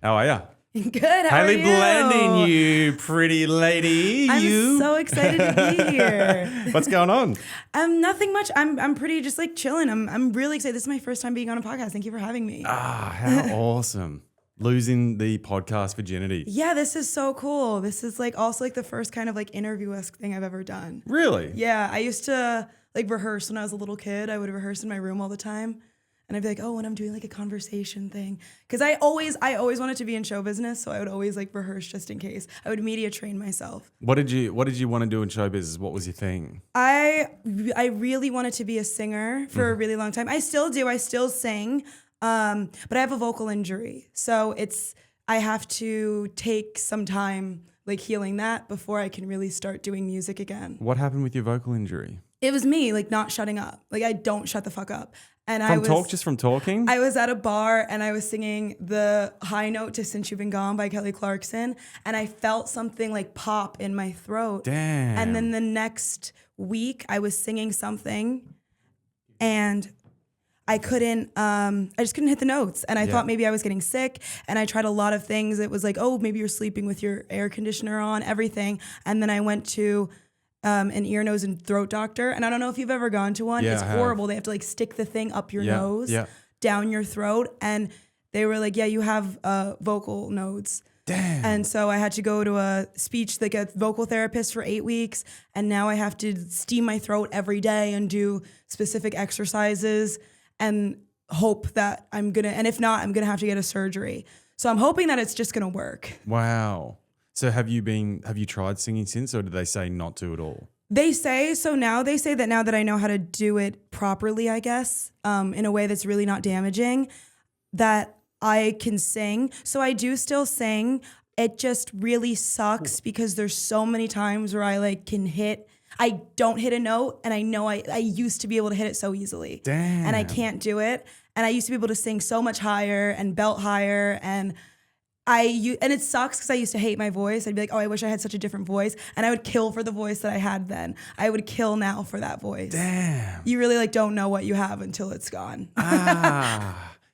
How are you? Good. How Hayley are you? blending, you pretty lady. I'm so excited to be here. What's going on? Nothing much. I'm pretty just like chilling. I'm really excited. This is my first time being on a podcast. Thank you for having me. How awesome. Losing the podcast virginity. Yeah, this is so cool. This is like also like the first kind of like interview-esque thing I've ever done. Really? Yeah, I used to like rehearse when I was a little kid. I would rehearse in my room all the time. And I'd be like, oh, when I'm doing like a conversation thing. Because I always wanted to be in show business, so I would always like rehearse just in case. I would media train myself. What did you want to do in show business? What was your thing? I really wanted to be a singer for a really long time. I still do. I still sing. But I have a vocal injury. So I have to take some time like healing that before I can really start doing music again. What happened with your vocal injury? It was me like not shutting up. Like I don't shut the fuck up. And Just from talking? I was at a bar and I was singing the high note to Since You've Been Gone by Kelly Clarkson. And I felt something like pop in my throat. Damn. And then the next week I was singing something and I just couldn't hit the notes. And I thought maybe I was getting sick. And I tried a lot of things. It was like, oh, maybe you're sleeping with your air conditioner on, everything. And then I went to an ear, nose, and throat doctor. And I don't know if you've ever gone to one. Yeah, it's horrible. They have to like stick the thing up your nose, down your throat. And they were like, yeah, you have vocal nodes. Damn. And so I had to go to a vocal therapist for 8 weeks. And now I have to steam my throat every day and do specific exercises and hope that and if not, I'm going to have to get a surgery. So I'm hoping that it's just going to work. Wow. So have you tried singing since, or did they say not to at all? They say that now that I know how to do it properly, I guess, in a way that's really not damaging, that I can sing. So I do still sing. It just really sucks because there's so many times where I don't hit a note, and I know I used to be able to hit it so easily. Damn. And I can't do it. And I used to be able to sing so much higher and belt higher, and it sucks because I used to hate my voice. I'd be like, oh, I wish I had such a different voice. And I would kill for the voice that I had then. I would kill now for that voice. Damn. You really like don't know what you have until it's gone.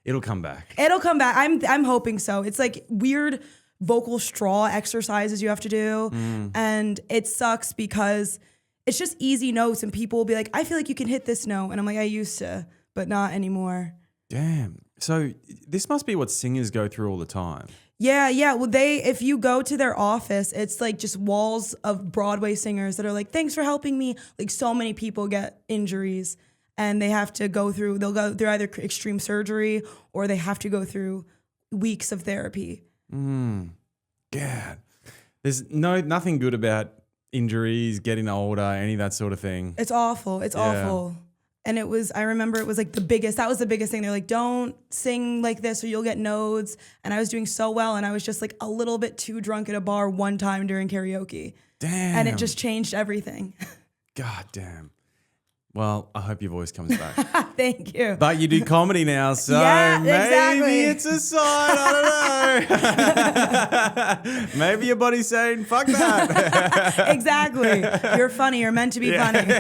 It'll come back. It'll come back. I'm hoping so. It's like weird vocal straw exercises you have to do. And it sucks because it's just easy notes and people will be like, I feel like you can hit this note. And I'm like, I used to, but not anymore. Damn. So this must be what singers go through all the time. Yeah. Well, if you go to their office, it's like just walls of Broadway singers that are like, thanks for helping me. Like so many people get injuries and they'll go through either extreme surgery or they have to go through weeks of therapy. God. There's nothing good about injuries, getting older, any of that sort of thing. It's awful. It's awful. And I remember it was like that was the biggest thing. They're like, don't sing like this or you'll get nodes. And I was doing so well. And I was just like a little bit too drunk at a bar one time during karaoke. Damn. And it just changed everything. God damn. Well, I hope your voice comes back. Thank you. But you do comedy now, so maybe it's a sign. I don't know. Maybe your body's saying, fuck that. Exactly. You're funny. You're meant to be funny.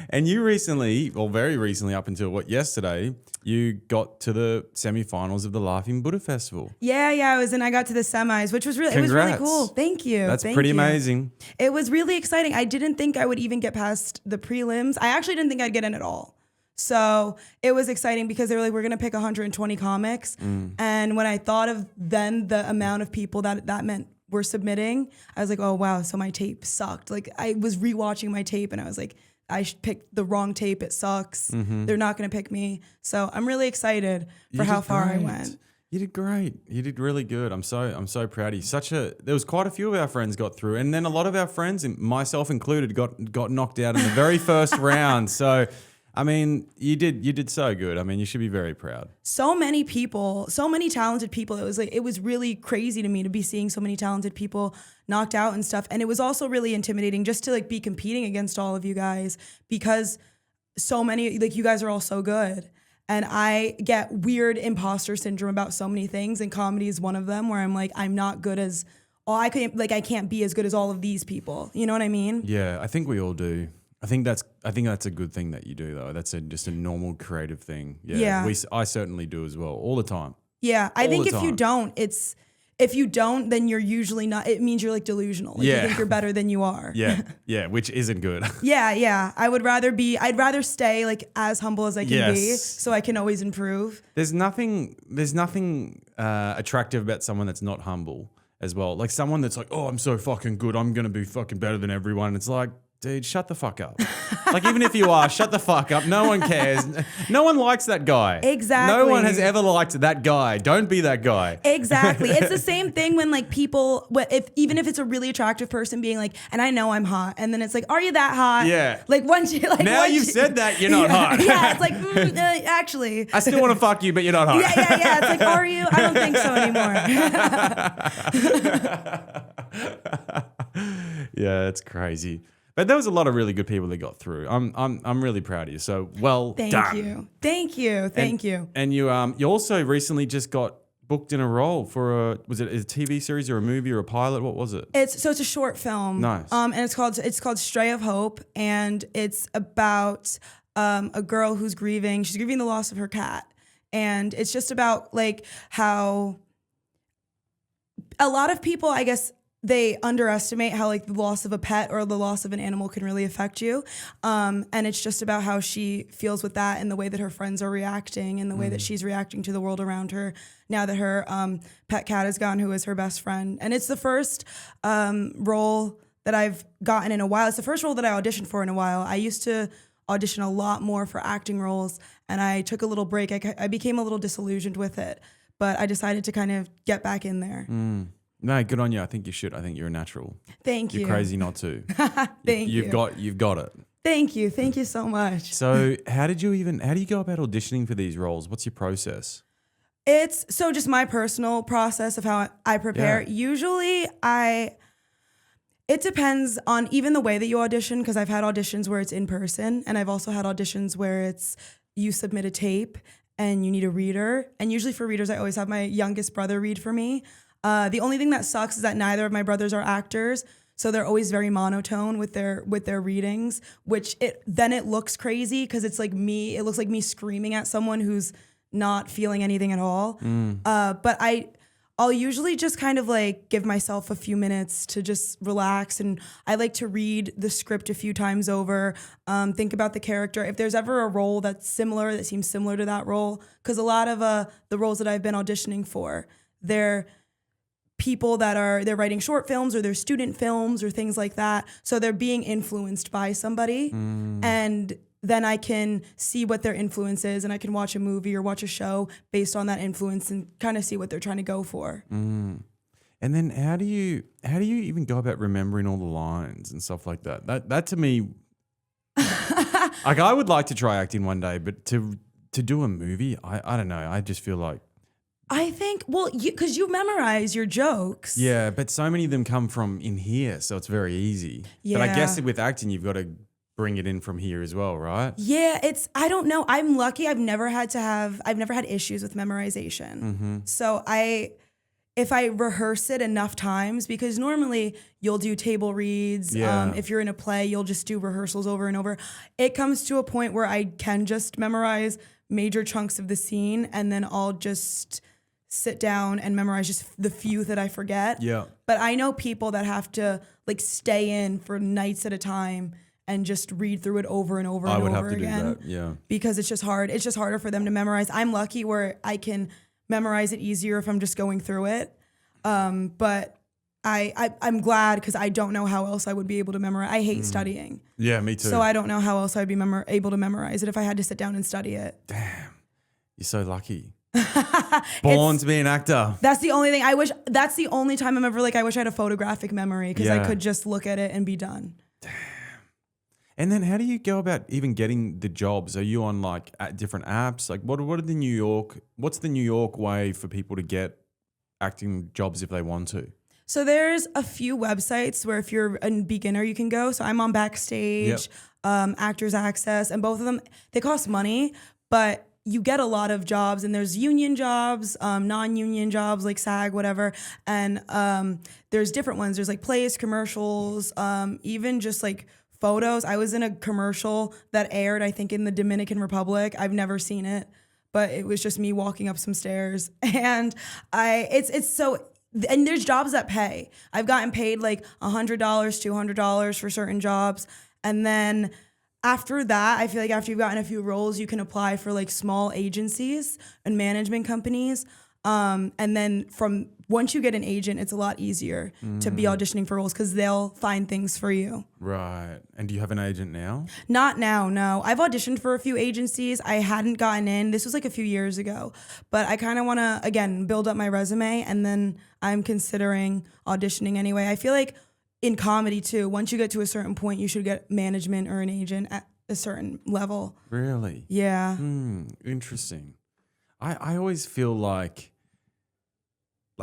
And you very recently, up until yesterday, you got to the semifinals of the Laughing Buddha Festival. Yeah. I got to the semis, which was really, Congrats. It was really cool. Thank you. That's pretty amazing. It was really exciting. I didn't think I would even get past the prelims. I actually didn't think I'd get in at all. So it was exciting because they were like, we're going to pick 120 comics. And when I thought of then the amount of people that meant were submitting, I was like, oh, wow. So my tape sucked. Like I was rewatching my tape and I was like, I picked the wrong tape. It sucks. They're not going to pick me. So I'm really excited for how far I went. You did great. You did really good. I'm so proud of you. There was quite a few of our friends got through, and then a lot of our friends, and myself included, got knocked out in the very first round. So, I mean, you did so good. I mean, you should be very proud. So many people, so many talented people. It was really crazy to me to be seeing so many talented people knocked out and stuff. And it was also really intimidating just to like be competing against all of you guys because so many, like you guys are all so good. And I get weird imposter syndrome about so many things, and comedy is one of them where I'm like, I'm not good as, I can't be as good as all of these people. You know what I mean? Yeah, I think we all do. I think that's a good thing that you do though. That's just a normal creative thing. Yeah. I certainly do as well, all the time. Yeah, I All think the if you time. don't, if you don't, then you're usually not. It means you're like delusional. Like, Yeah. you think you're better than you are. Yeah, which isn't good. Yeah. I'd rather stay like as humble as I can be, Yes. so I can always improve. There's nothing attractive about someone that's not humble as well. Like someone that's like, oh, I'm so fucking good. I'm going to be fucking better than everyone. It's like, dude, shut the fuck up. Like, even if you are, shut the fuck up. No one cares. No one likes that guy. Exactly. No one has ever liked that guy. Don't be that guy. Exactly. It's the same thing when like people, even if it's a really attractive person being like, and I know I'm hot, and then it's like, are you that hot? Yeah. Like once you like Now once you've said that, you're not hot. Yeah, it's like actually. I still want to fuck you, but you're not hot. Yeah. It's like, are you? I don't think so anymore. Yeah, it's crazy. But there was a lot of really good people that got through. I'm really proud of you. So well Thank done. you. And you also recently just got booked in a role for was it a TV series or a movie or a pilot? What was it? It's a short film. Nice. And it's called Stray of Hope, and it's about a girl who's grieving. She's grieving the loss of her cat, and it's just about like how a lot of people, I guess, they underestimate how like the loss of a pet or the loss of an animal can really affect you. And it's just about how she feels with that and the way that her friends are reacting and the way that she's reacting to the world around her now that her pet cat is gone, who is her best friend. And it's the first role that I've gotten in a while. It's the first role that I auditioned for in a while. I used to audition a lot more for acting roles, and I took a little break. I became a little disillusioned with it, but I decided to kind of get back in there. No, good on you. I think you should. I think you're a natural. Thank you. You're crazy not to. Thank you. You've got it. Thank you. Thank you so much. So how do you go about auditioning for these roles? What's your process? It's so just my personal process of how I prepare. Yeah. Usually it depends on even the way that you audition, because I've had auditions where it's in person, and I've also had auditions where it's you submit a tape and you need a reader. And usually for readers, I always have my youngest brother read for me. The only thing that sucks is that neither of my brothers are actors, so they're always very monotone with their readings, which it looks crazy because it's like me. It looks like me screaming at someone who's not feeling anything at all. But I'll usually just kind of like give myself a few minutes to just relax, and I like to read the script a few times over, think about the character. If there's ever a role that seems similar to that role, because a lot of the roles that I've been auditioning for, they're people they're writing short films or they're student films or things like that. So they're being influenced by somebody, and then I can see what their influence is, and I can watch a movie or watch a show based on that influence and kind of see what they're trying to go for. And then how do you even go about remembering all the lines and stuff like that? That to me, like, I would like to try acting one day, but to do a movie, I don't know. I just feel like, I think, well, because you memorize your jokes. yeah, but so many of them come from in here, so it's very easy. But I guess Yeah. with acting, you've got to bring it in from here as well, right? Yeah, I don't know. I'm lucky. I've never had issues with memorization. So if I rehearse it enough times, because normally you'll do table reads. Yeah. If you're in a play, you'll just do rehearsals over and over. It comes to a point where I can just memorize major chunks of the scene, and then I'll just sit down and memorize just the few that I forget. Yeah. But I know people that have to like stay in for nights at a time and just read through it over and over I and would over have to again. do that, yeah. Because it's just hard. It's just harder for them to memorize. I'm lucky where I can memorize it easier if I'm just going through it. But I'm glad, because I don't know how else I would be able to memorize. I hate studying. Yeah, me too. So I don't know how else I'd be able to memorize it if I had to sit down and study it. You're so lucky. Born to be an actor. That's the only thing that's the only time I'm ever like, I wish I had a photographic memory, because I Yeah. could just look at it and be done. And then how do you go about even getting the jobs? Are you on like different apps? Like what's the New York way for people to get acting jobs if they want to? So there's a few websites where if you're a beginner, you can go. So I'm on Backstage, Actors Access, and both of them, they cost money, but you get a lot of jobs, and there's union jobs, non-union jobs like SAG, whatever. And there's different ones. There's like plays, commercials, even just like photos. I was in a commercial that aired, I think, in the Dominican Republic. I've never seen it, but it was just me walking up some stairs. And and there's jobs that pay. I've gotten paid like $100, $200 for certain jobs. And then after that, I feel like after you've gotten a few roles, you can apply for like small agencies and management companies. And then once you get an agent, it's a lot easier to be auditioning for roles because they'll find things for you. Right. And do you have an agent now? Not now, no. I've auditioned for a few agencies. I hadn't gotten in. This was like a few years ago. But I kind of want to, again, build up my resume, and then I'm considering auditioning anyway. I feel like in comedy too, once you get to a certain point, you should get management or an agent at a certain level. Really? Yeah. Interesting. I always feel like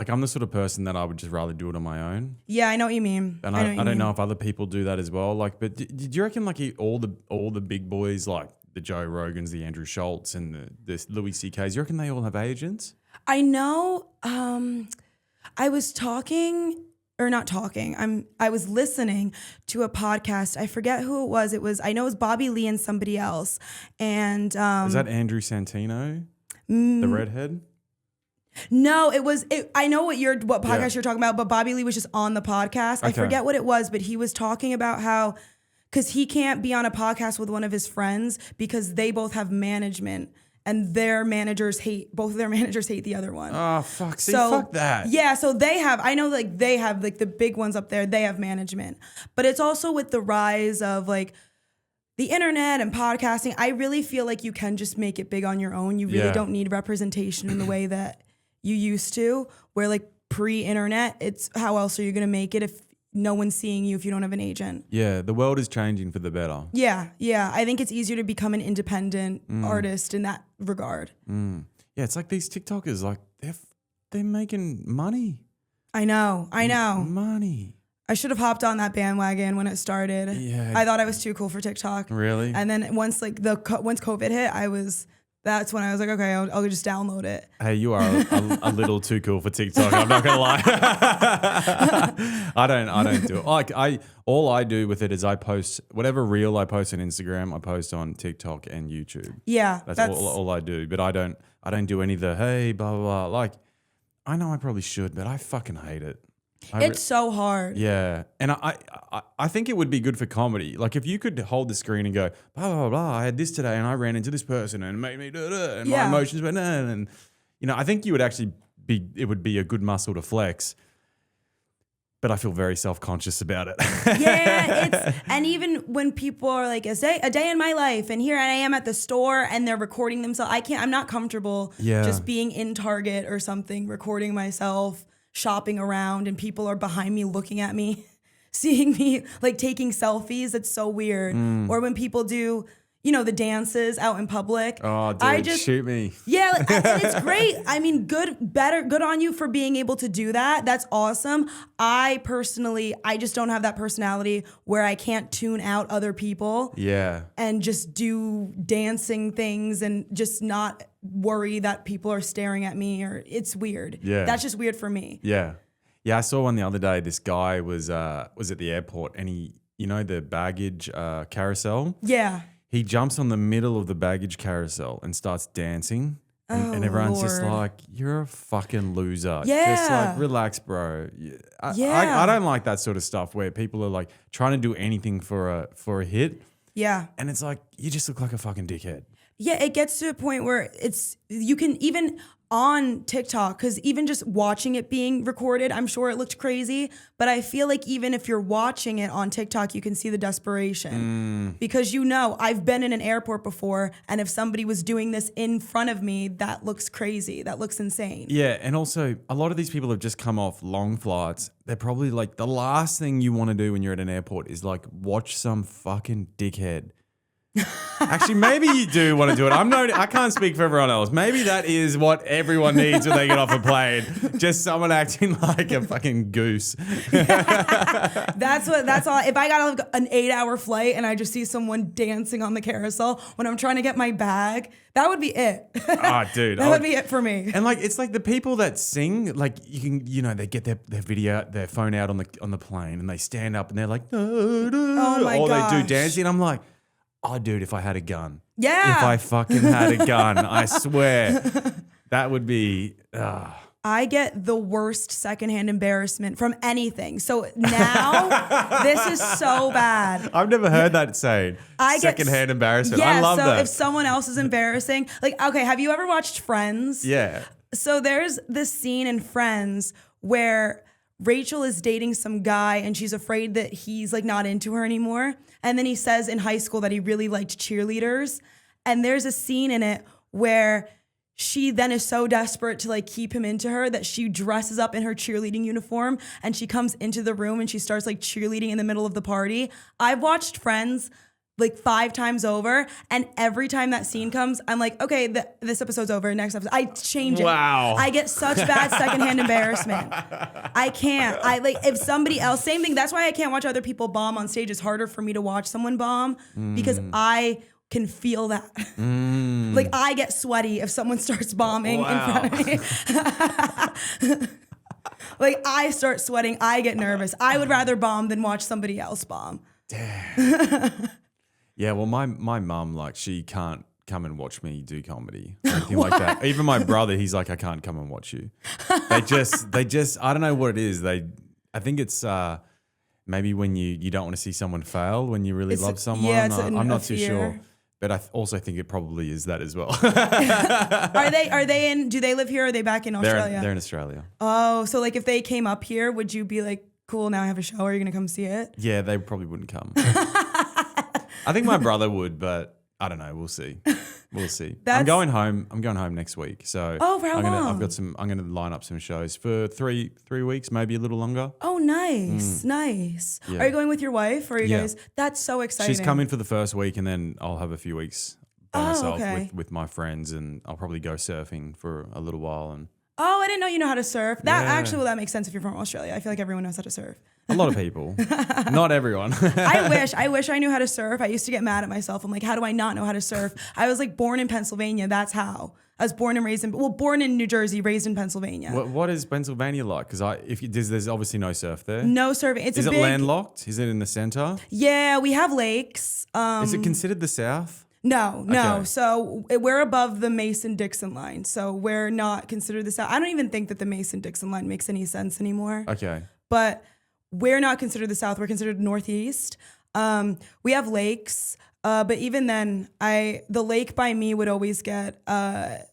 I'm the sort of person that I would just rather do it on my own. Yeah, I know what you mean. And I don't know if other people do that as well. Like, but did you reckon like all the big boys, like the Joe Rogans, the Andrew Schultz, and the Louis C.K.s, you reckon they all have agents? I know. I was talking, or not talking. I was listening to a podcast. I forget who it was. I know it was Bobby Lee and somebody else. And is that Andrew Santino, the redhead? No, I know what podcast you're talking about, but Bobby Lee was just on the podcast. Okay. I forget what it was, but he was talking about how, because he can't be on a podcast with one of his friends because they both have management and both of their managers hate the other one. Oh, fuck. See, fuck that. Yeah, so they have the big ones up there, they have management. But it's also with the rise of like the internet and podcasting, I really feel like you can just make it big on your own. You really don't need representation in the way that you used to, where like pre-internet, it's how else are you going to make it if no one's seeing you if you don't have an agent? Yeah, the world is changing for the better. Yeah. I think it's easier to become an independent artist in that regard. Yeah, it's like these TikTokers, like they're making money. I know. Money. I should have hopped on that bandwagon when it started. Yeah. I thought I was too cool for TikTok. Really? And then once COVID hit, that's when I was like, okay, I'll just download it. Hey, you are a little too cool for TikTok. I'm not gonna lie. I don't do it. Like all I do with it is I post whatever reel I post on Instagram, I post on TikTok and YouTube. Yeah, that's all I do. But I don't do any of the hey blah blah blah. Like I know I probably should, but I fucking hate it. It's so hard. Yeah. And I think it would be good for comedy. Like if you could hold the screen and go, blah, blah, blah, I had this today and I ran into this person and it made me and my emotions went, and I think you would actually it would be a good muscle to flex. But I feel very self-conscious about it. Yeah, and even when people are like, a day in my life, and here I am at the store and they're recording themselves, I'm not comfortable just being in Target or something, recording myself, shopping around, and people are behind me looking at me, seeing me like taking selfies. It's so weird. Or when people do, the dances out in public. Oh, dude, shoot me. Yeah, and it's great. I mean, good on you for being able to do that. That's awesome. I just don't have that personality where I can't tune out other people. Yeah. And just do dancing things and just not worry that people are staring at me, or it's weird. Yeah. That's just weird for me. Yeah. Yeah, I saw one the other day. This guy was at the airport and he, the baggage carousel? Yeah. He jumps on the middle of the baggage carousel and starts dancing. And everyone's just like, you're a fucking loser. Yeah. Just like, relax, bro. I don't like that sort of stuff where people are like trying to do anything for a hit. Yeah. And it's like, you just look like a fucking dickhead. Yeah, it gets to a point where you can even on TikTok, because even just watching it being recorded, I'm sure it looked crazy, but I feel like even if you're watching it on TikTok, you can see the desperation. Because I've been in an airport before, and if somebody was doing this in front of me, that looks crazy. That looks insane. Yeah, and also a lot of these people have just come off long flights. They're probably like, the last thing you want to do when you're at an airport is like watch some fucking dickhead. Actually, maybe you do want to do it. I can't speak for everyone else. Maybe that is what everyone needs when they get off a plane. Just someone acting like a fucking goose. That's all. If I got an 8-hour flight and I just see someone dancing on the carousel when I'm trying to get my bag, that would be it. Ah, dude. That would be it for me. And like, it's like the people that sing, like you can, they get their phone out on the plane and they stand up and they're like, oh my or gosh. they do dancing. I'm like, oh, dude, if I had a gun, Yeah. If I fucking had a gun, I swear. That would be... I get the worst secondhand embarrassment from anything. So now this is so bad. I've never heard that saying. Secondhand embarrassment. Yeah, I love so that. if someone else is embarrassing, like, okay, have you ever watched Friends? Yeah. So there's this scene in Friends where Rachel is dating some guy and she's afraid that he's like not into her anymore. And then he says in high school that he really liked cheerleaders. And there's a scene in it where she then is so desperate to like keep him into her that she dresses up in her cheerleading uniform and she comes into the room and she starts like cheerleading in the middle of the party. I've watched Friends like 5 times over, and every time that scene comes, I'm like, okay, this episode's over. Next episode, I change it. Wow. I get such bad secondhand embarrassment. I can't. I like if somebody else, same thing. That's why I can't watch other people bomb on stage. It's harder for me to watch someone bomb because I can feel that. Like I get sweaty if someone starts bombing in front of me. Like I start sweating, I get nervous. I would rather bomb than watch somebody else bomb. Damn. Yeah, well, my mum, like, she can't come and watch me do comedy or anything like that. Even my brother, he's like, I can't come and watch you. They just, I don't know what it is. I think it's maybe when you don't want to see someone fail when you really love someone. Yeah, I'm not too fear. sure. But I also think it probably is that as well. Are they in, do they live here or are they back in Australia? They're in Australia. Oh, so like if they came up here, would you be like, cool, now I have a show, are you going to come see it? Yeah, they probably wouldn't come. I think my brother would, but I don't know. We'll see. We'll see. I'm going home next week. So for how long? I'm gonna line up some shows for three weeks, maybe a little longer. Oh, nice. Nice. Yeah. Are you going with your wife or are you Yeah. guys? That's so exciting. She's coming for the first week, and then I'll have a few weeks by myself okay. with my friends, and I'll probably go surfing for a little while. And Oh, I didn't know you know how to surf. That Yeah. actually, that makes sense if you're from Australia. I feel like everyone knows how to surf. a lot of people, not everyone. I wish I knew how to surf. I used to get mad at myself. I'm like, how do I not know how to surf? I was like born in Pennsylvania. That's how. I was born and raised in, born in New Jersey, raised in Pennsylvania. What is Pennsylvania like? Because there's obviously no surf there. No surfing. Is it landlocked? Is it in the center? Yeah, we have lakes. Is it considered the South? No. Okay. So we're above the Mason-Dixon line. So we're not considered the South. I don't even think that the Mason-Dixon line makes any sense anymore. Okay. But we're not considered the South. We're considered Northeast. We have lakes. But even then, the lake by me would always get, there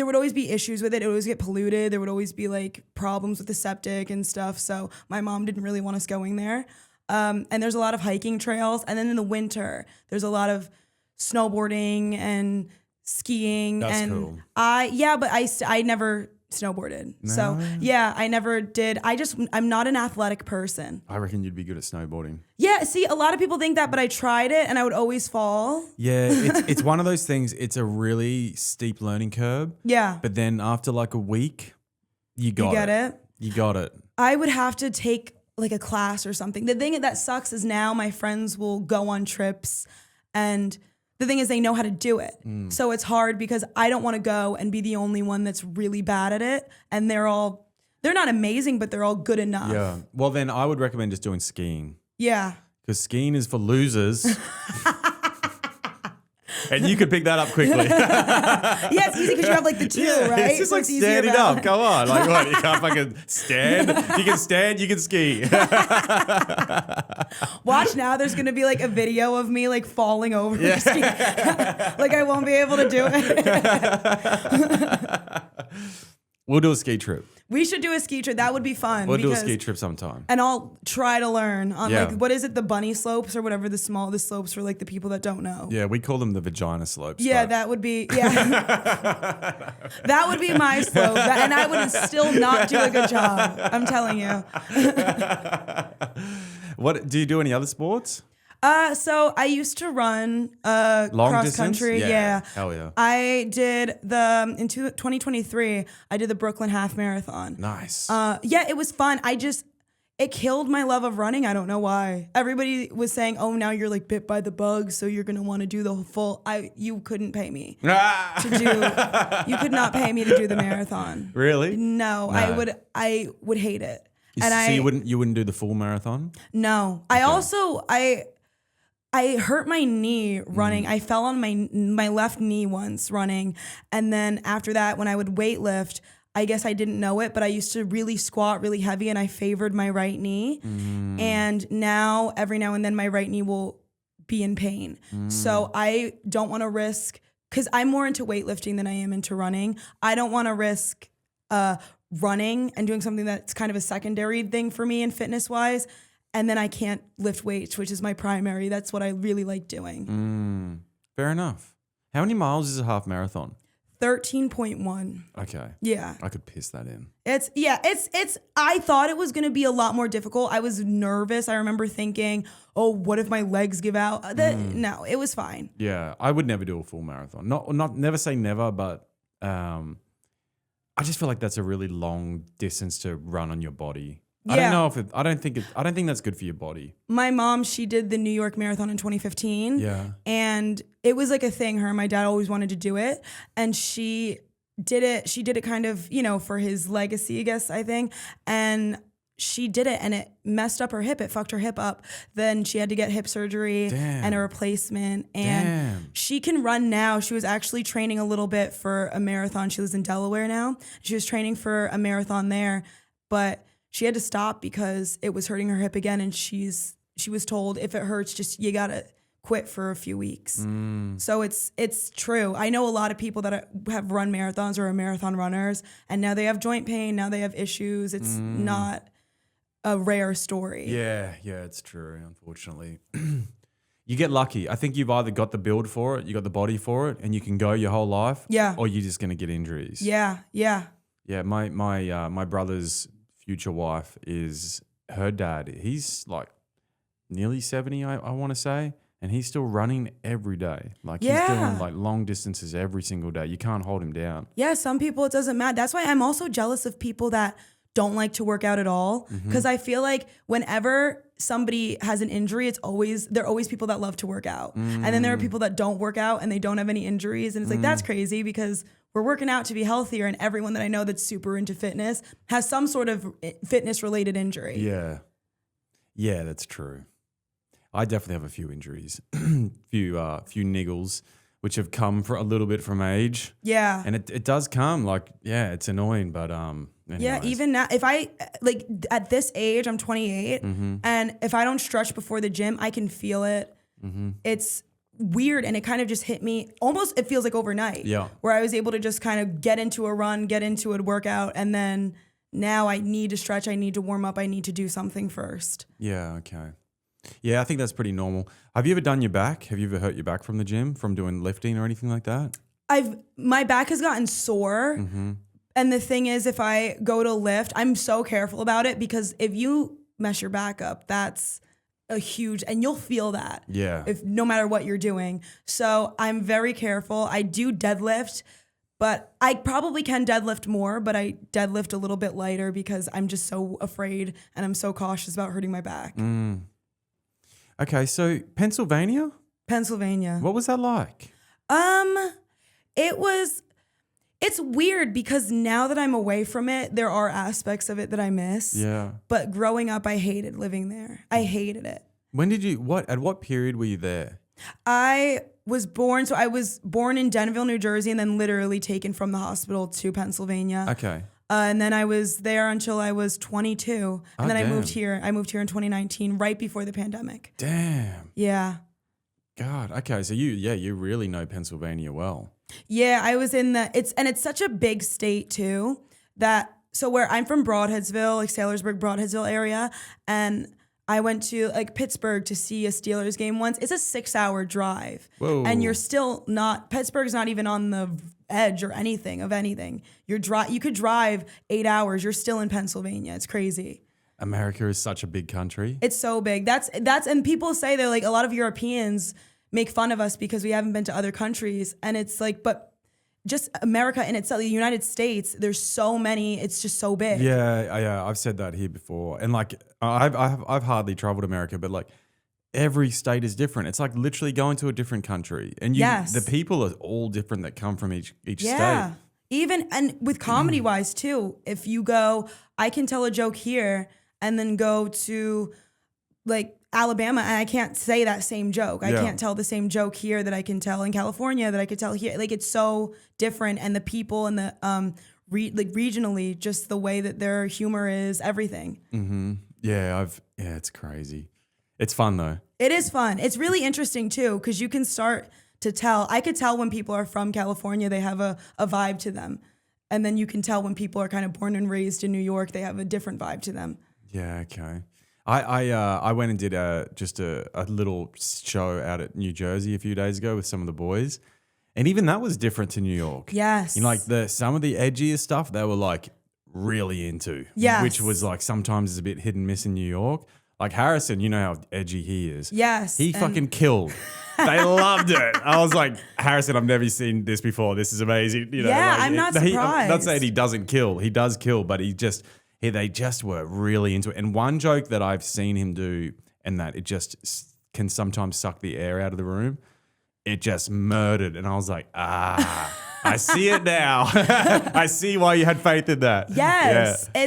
would always be issues with it. It would always get polluted. There would always be like problems with the septic and stuff. So my mom didn't really want us going there. And there's a lot of hiking trails. And then in the winter, there's a lot of snowboarding and skiing. That's and cool. But I never snowboarded. No? So yeah, I never did. I'm not an athletic person. I reckon you'd be good at snowboarding. Yeah, see, a lot of people think that, but I tried it and I would always fall. Yeah, it's one of those things. It's a really steep learning curve. Yeah. But then after like a week, you get it. You got it. I would have to take like a class or something. The thing that sucks is now my friends will go on trips and the thing is they know how to do it. So it's hard because I don't want to go and be the only one that's really bad at it. And they're not amazing, but they're all good enough. Yeah. Well, then I would recommend just doing skiing. Yeah. Because skiing is for losers. And you could pick that up quickly. Yeah, it's easy because you have like the two, right? It's just So like easier standing to- up. Come on. Like what? You can't fucking stand? You can stand, you can ski. Watch now, there's gonna be like a video of me like falling over. Like I won't be able to do it. We'll do a ski trip. We should do a ski trip. That would be fun. We'll do a ski trip sometime. And I'll try to learn on Yeah. like, what is it? The bunny slopes or whatever, the slopes for like the people that don't know. Yeah, we call them the vagina slopes. Yeah, but- that would be, that would be my slope. And I would still not do a good job. I'm telling you. What do you do? Any other sports? So I used to run Long cross distance? country. Yeah. Hell yeah. I did in 2023, I did the Brooklyn Half Marathon. Nice. Yeah, it was fun. It killed my love of running. I don't know why. Everybody was saying, "Oh, now you're like bit by the bug, so you're gonna want to do the full." You couldn't pay me to do. You could not pay me to do the marathon. Really? No, I would hate it. So you wouldn't do the full marathon? No. I hurt my knee running. I fell on my left knee once running. And then after that, when I would weight lift, I guess I didn't know it, but I used to really squat really heavy and I favored my right knee. And now, every now and then, my right knee will be in pain. So I don't want to risk, because I'm more into weightlifting than I am into running. I don't want to risk running and doing something that's kind of a secondary thing for me and fitness wise. And then I can't lift weights, which is my primary. That's what I really like doing. Fair enough. How many miles is a half marathon? 13.1. Okay. Yeah. I could piss that in. It's I thought it was going to be a lot more difficult. I was nervous. I remember thinking, oh, what if my legs give out? No, it was fine. Yeah. I would never do a full marathon. Not never say never, but I just feel like that's a really long distance to run on your body. Yeah. I don't know if I don't think that's good for your body. My mom, she did the New York Marathon in 2015. Yeah. And it was like a thing. Her and my dad always wanted to do it. And she did it kind of, for his legacy, I guess, I think. And she did it and it messed up her hip. It fucked her hip up. Then she had to get hip surgery and a replacement. And she can run now. She was actually training a little bit for a marathon. She lives in Delaware now. She was training for a marathon there, but she had to stop because it was hurting her hip again. And she was told, if it hurts, just you gotta quit for a few weeks. So it's true. I know a lot of people that have run marathons or are marathon runners, and now they have joint pain. Now they have issues. It's not a rare story. Yeah, it's true, unfortunately. You get lucky. I think you've either got the build for it, you got the body for it, and you can go your whole life. Yeah. Or you're just gonna get injuries. Yeah. Yeah, my brother's future wife is her dad. He's like nearly 70, I want to say, and he's still running every day. Like he's doing like long distances every single day. You can't hold him down. Yeah, some people it doesn't matter. That's why I'm also jealous of people that don't like to work out at all, because I feel like whenever somebody has an injury, there are always people that love to work out, and then there are people that don't work out and they don't have any injuries, and it's like that's crazy because we're working out to be healthier, and everyone that I know that's super into fitness has some sort of fitness related injury. Yeah, that's true. I definitely have a few injuries, few niggles, which have come for a little bit from age. Yeah, and it does come it's annoying, but anyways. Yeah, even now, if I at this age, I'm 28, and if I don't stretch before the gym, I can feel it. It's weird, and it kind of just hit me almost, it feels like overnight. Yeah, where I was able to just kind of get into a run, get into a workout, and then now I need to stretch, I need to warm up, I need to do something first. Yeah, okay. Yeah, I think that's pretty normal. Have you ever done your back? Have you ever hurt your back from the gym, from doing lifting or anything like that? My back has gotten sore. And the thing is, if I go to lift, I'm so careful about it, because if you mess your back up, that's a huge, and you'll feel that. Yeah. If no matter what you're doing. So I'm very careful. I do deadlift, but I probably can deadlift more, but I deadlift a little bit lighter because I'm just so afraid and I'm so cautious about hurting my back. Okay, so Pennsylvania? Pennsylvania. What was that like? It's weird because now that I'm away from it, there are aspects of it that I miss. Yeah. But growing up, I hated living there. I hated it. At what period were you there? I was born in Denville, New Jersey, and then literally taken from the hospital to Pennsylvania. Okay. And then I was there until I was 22. And then damn. I moved here. I moved here in 2019, right before the pandemic. Damn. Yeah. God. Okay. So you really know Pennsylvania well. Yeah, I was in it's such a big state too, so where I'm from, Broadheadsville, like Saylorsburg, Broadheadsville area, and I went to like Pittsburgh to see a Steelers game once. It's a 6-hour drive. Whoa. And you're still Pittsburgh's not even on the edge or anything. You could drive 8 hours. You're still in Pennsylvania. It's crazy. America is such a big country. It's so big. And people say they're like, a lot of Europeans make fun of us because we haven't been to other countries. And it's like, but just America in itself, the United States, there's so many, it's just so big. Yeah, I've said that here before. And like, I've hardly traveled America, but like every state is different. It's like literally going to a different country. And the people are all different that come from each state. Even, and with comedy wise too, if you go, I can tell a joke here and then go to like Alabama, and I can't say that same joke. I Yeah. can't tell the same joke here that I can tell in California that I could tell here. Like it's so different, and the people and the like regionally, just the way that their humor is, everything. Mm-hmm. Yeah, it's crazy. It's fun though. It is fun. It's really interesting too, because you can start to tell. I could tell when people are from California, they have a vibe to them. And then you can tell when people are kind of born and raised in New York, they have a different vibe to them. Yeah, okay. I went and did just a little show out at New Jersey a few days ago with some of the boys. And even that was different to New York. Yes. You know, like some of the edgiest stuff they were like really into. Yes. Which was like sometimes is a bit hit and miss in New York. Like Harrison, you know how edgy he is. Yes. He fucking killed. They loved it. I was like, Harrison, I've never seen this before. This is amazing. You know, Yeah, like, I'm not I'm surprised. not saying he doesn't kill. He does kill, but they just were really into it. And one joke that I've seen him do, and that it just can sometimes suck the air out of the room, it just murdered. And I was like, I see it now. I see why you had faith in that. Yes. Yeah.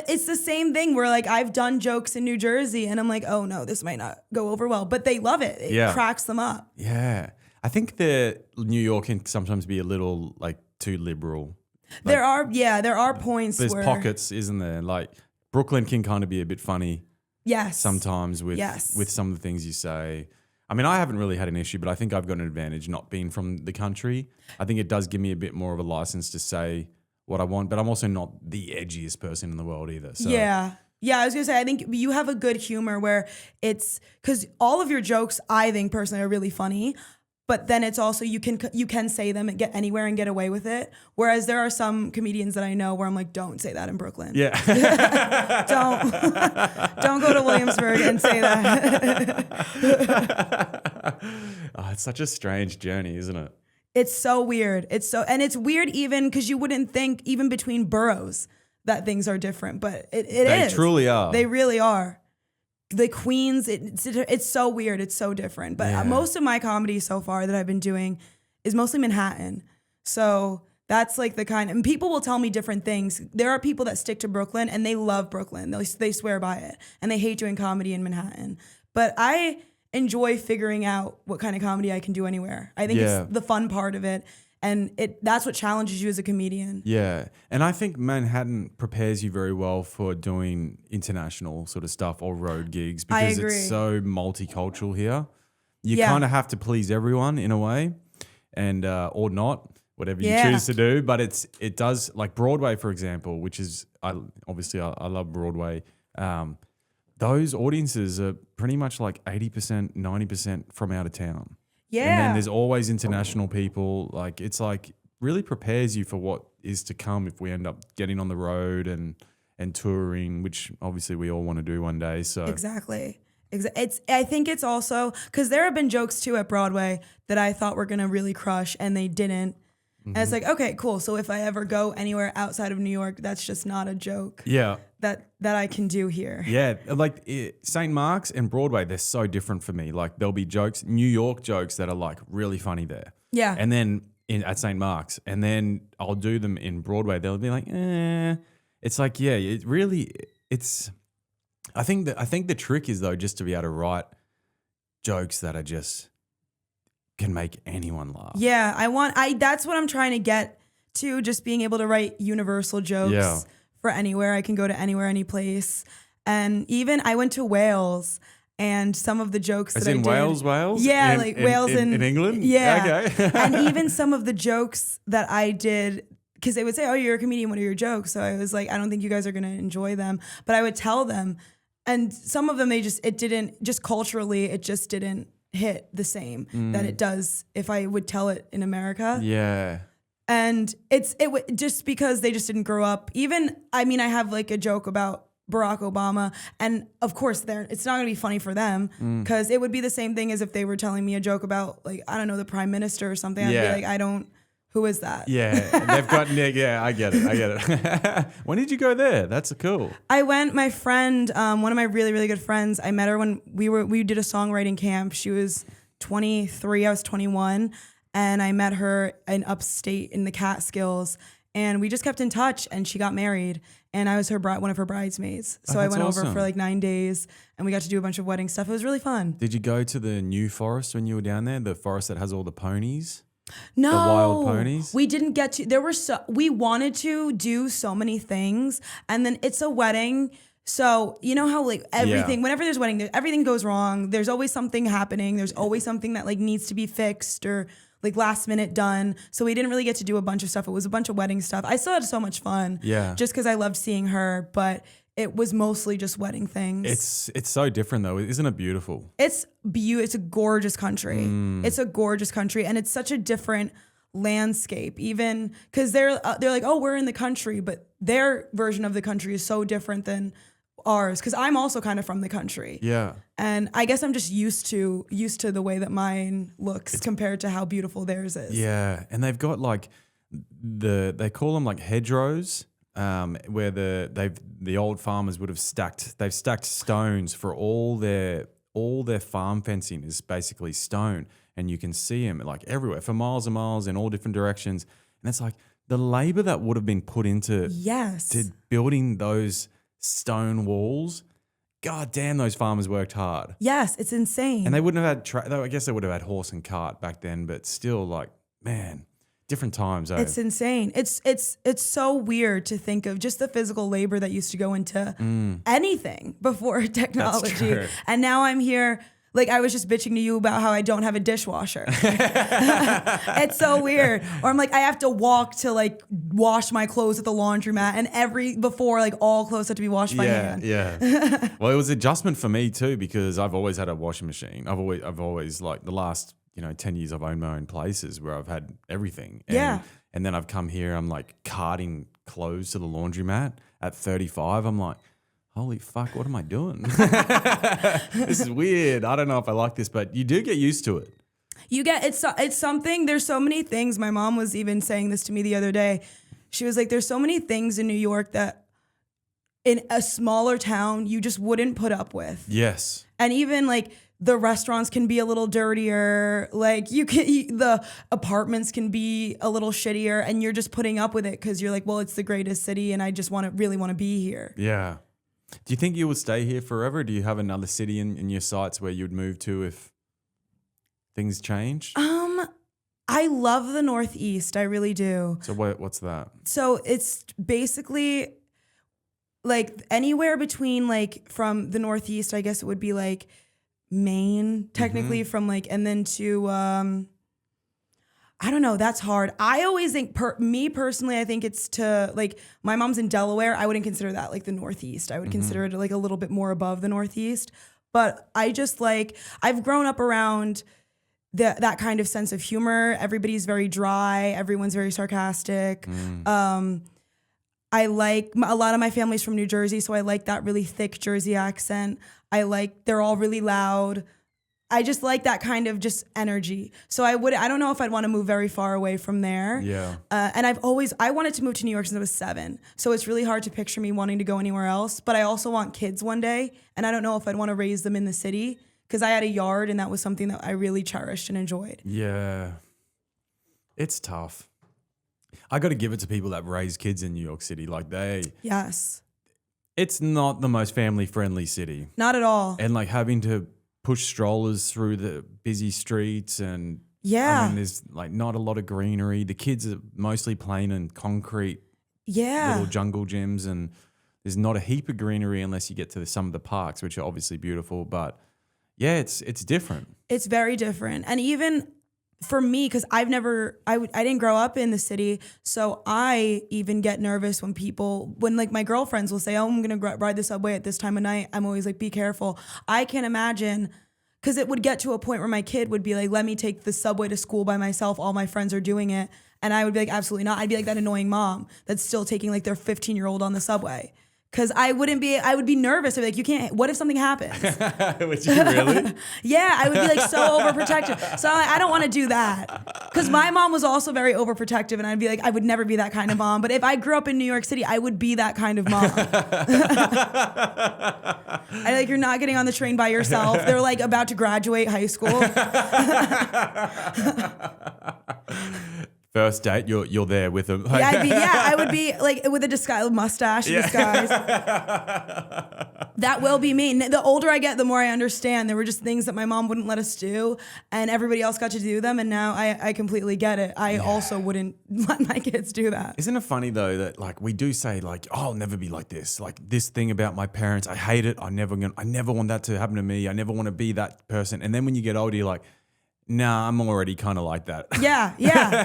It's the same thing where like I've done jokes in New Jersey and I'm like, oh no, this might not go over well. But they love it. It cracks them up. Yeah. I think that New York can sometimes be a little like too liberal. There are points There's where pockets, isn't there? Like Brooklyn can kind of be a bit funny yes. sometimes with some of the things you say. I mean, I haven't really had an issue, but I think I've got an advantage not being from the country. I think it does give me a bit more of a license to say what I want, but I'm also not the edgiest person in the world either. So. Yeah. Yeah, I was gonna say, I think you have a good humor where it's because all of your jokes, I think personally, are really funny. But then it's also you can say them and get anywhere and get away with it. Whereas there are some comedians that I know where I'm like, don't say that in Brooklyn. Yeah. don't go to Williamsburg and say that. Oh, it's such a strange journey, isn't it? It's so weird. It's weird even because you wouldn't think even between boroughs that things are different, but it is. They truly are. They really are. The Queens, it's so weird. It's so different. But most of my comedy so far that I've been doing is mostly Manhattan. So that's like the kind, and people will tell me different things. There are people that stick to Brooklyn and they love Brooklyn. They swear by it and they hate doing comedy in Manhattan. But I enjoy figuring out what kind of comedy I can do anywhere. I think it's the fun part of it. And that's what challenges you as a comedian. Yeah. And I think Manhattan prepares you very well for doing international sort of stuff or road gigs because it's so multicultural here. You kind of have to please everyone in a way and or not, whatever you choose to do. But it does, like Broadway, for example, which is, I love Broadway. Those audiences are pretty much like 80%, 90% from out of town. Yeah. And then there's always international people. Like it's like really prepares you for what is to come if we end up getting on the road and touring, which obviously we all want to do one day. So exactly. I think it's also because there have been jokes too at Broadway that I thought were gonna really crush and they didn't. And it's like, okay, cool. So if I ever go anywhere outside of New York, that's just not a joke. Yeah. That I can do here. Yeah, like St. Mark's and Broadway, they're so different for me. Like there'll be jokes, New York jokes that are like really funny there. Yeah. And then at St. Mark's, and then I'll do them in Broadway. They'll be like, It's like, yeah, it really, it's. I think the trick is though just to be able to write jokes that are just can make anyone laugh. Yeah, that's what I'm trying to get to. Just being able to write universal jokes. Yeah. For anywhere. I can go to anywhere, any place. And even I went to Wales and some of the jokes As that I in did. Wales? Yeah, like Wales in England? Yeah. Okay. And even some of the jokes that I did, because they would say, oh, you're a comedian, what are your jokes? So I was like, I don't think you guys are going to enjoy them. But I would tell them. And some of them, culturally, it just didn't hit the same that it does if I would tell it in America. Yeah. And just because they just didn't grow up. Even, I have like a joke about Barack Obama, and of course it's not gonna be funny for them because it would be the same thing as if they were telling me a joke about like, I don't know, the prime minister or something. I'd be like, who is that? Yeah, they've got Nick. Yeah, I get it. When did you go there? That's cool. I went, my friend, one of my really, really good friends, I met her when we did a songwriting camp. She was 23, I was 21. And I met her in upstate in the Catskills. and we just kept in touch, and she got married, and I was one of her bridesmaids. So I went over awesome. for like 9 days, and we got to do a bunch of wedding stuff. It was really fun. Did you go to the new forest when you were down there? The forest that has all the ponies? No, The wild ponies? we didn't get to. We wanted to do so many things, and then it's a wedding. So you know how like everything, whenever there's a wedding, everything goes wrong. There's always something happening. There's always something that like needs to be fixed or like last minute done. So we didn't really get to do a bunch of stuff. It was a bunch of wedding stuff. I still had so much fun. Yeah. Just because I loved seeing her, but it was mostly just wedding things. It's so different though, isn't it beautiful? It's a gorgeous country. It's a gorgeous country, and it's such a different landscape. Even because they're like, oh, we're in the country, but their version of the country is so different than ours. Because I'm also kind of from the country. Yeah. And I guess I'm just used to the way that mine looks compared to how beautiful theirs is. Yeah, and they've got like they call them like hedgerows, where the old farmers would have they've stacked stones for all their farm fencing is basically stone, and you can see them like everywhere for miles and miles in all different directions, and it's like the labor that would have been put into to building those stone walls. God damn, those farmers worked hard. Yes, it's insane. And they wouldn't have had, I guess they would have had horse and cart back then, but still, like, man, different times. It's insane. It's so weird to think of just the physical labor that used to go into anything before technology. That's true. And now I'm here. Like I was just bitching to you about how I don't have a dishwasher. It's so weird. Or I'm like, I have to walk to like wash my clothes at the laundromat, and before like all clothes have to be washed by hand. Yeah. Well, it was adjustment for me too, because I've always had a washing machine. I've always like the last 10 years I've owned my own places where I've had everything. And then I've come here. I'm like carting clothes to the laundromat at 35. I'm like, holy fuck, what am I doing? This is weird. I don't know if I like this, but you do get used to it. It's something, there's so many things. My mom was even saying this to me the other day. She was like, there's so many things in New York that in a smaller town you just wouldn't put up with. Yes. And even like the restaurants can be a little dirtier. Like the apartments can be a little shittier, and you're just putting up with it because you're like, well, it's the greatest city and I just really want to be here. Yeah. Do you think you would stay here forever? Do you have another city in your sights where you'd move to if things change? I love the Northeast. I really do. So what's that? So it's basically like anywhere between like from the Northeast, I guess it would be like Maine, technically from like, and then to, I don't know. That's hard. I always think, me personally, I think it's to like, my mom's in Delaware. I wouldn't consider that like the Northeast. I would consider it like a little bit more above the Northeast. But I just like, I've grown up around that kind of sense of humor. Everybody's very dry. Everyone's very sarcastic. I like, a lot of my family's from New Jersey, so I like that really thick Jersey accent. They're all really loud. I just like that kind of just energy. So I don't know if I'd want to move very far away from there. Yeah. And I wanted to move to New York since I was 7. So it's really hard to picture me wanting to go anywhere else. But I also want kids one day. And I don't know if I'd want to raise them in the city because I had a yard and that was something that I really cherished and enjoyed. Yeah. It's tough. I got to give it to people that raise kids in New York City. Like Yes. It's not the most family friendly city. Not at all. And like having to push strollers through the busy streets, and yeah, there's like not a lot of greenery. The kids are mostly playing in concrete little jungle gyms, and there's not a heap of greenery unless you get to some of the parks, which are obviously beautiful. But yeah, it's different. It's very different. And even for me, because I didn't grow up in the city, so I even get nervous when like my girlfriends will say, oh, I'm going to ride the subway at this time of night. I'm always like, be careful. I can't imagine, because it would get to a point where my kid would be like, let me take the subway to school by myself. All my friends are doing it. And I would be like, absolutely not. I'd be like that annoying mom that's still taking like their 15-year-old on the subway. Because I would be nervous. I'd be like, you can't, what if something happens? Would you really? Yeah, I would be like so overprotective. So I don't want to do that. Because my mom was also very overprotective, and I'd be like, I would never be that kind of mom. But if I grew up in New York City, I would be that kind of mom. You're not getting on the train by yourself. They're like about to graduate high school. First date, you're there with them. Yeah, I would be like with a mustache disguise. That will be me. The older I get, the more I understand. There were just things that my mom wouldn't let us do, and everybody else got to do them. And now I completely get it. I also wouldn't let my kids do that. Isn't it funny though that like we do say like, oh, I'll never be like this. Like this thing about my parents, I hate it. I never want that to happen to me. I never want to be that person. And then when you get older, you're like, nah, I'm already kind of like that. Yeah,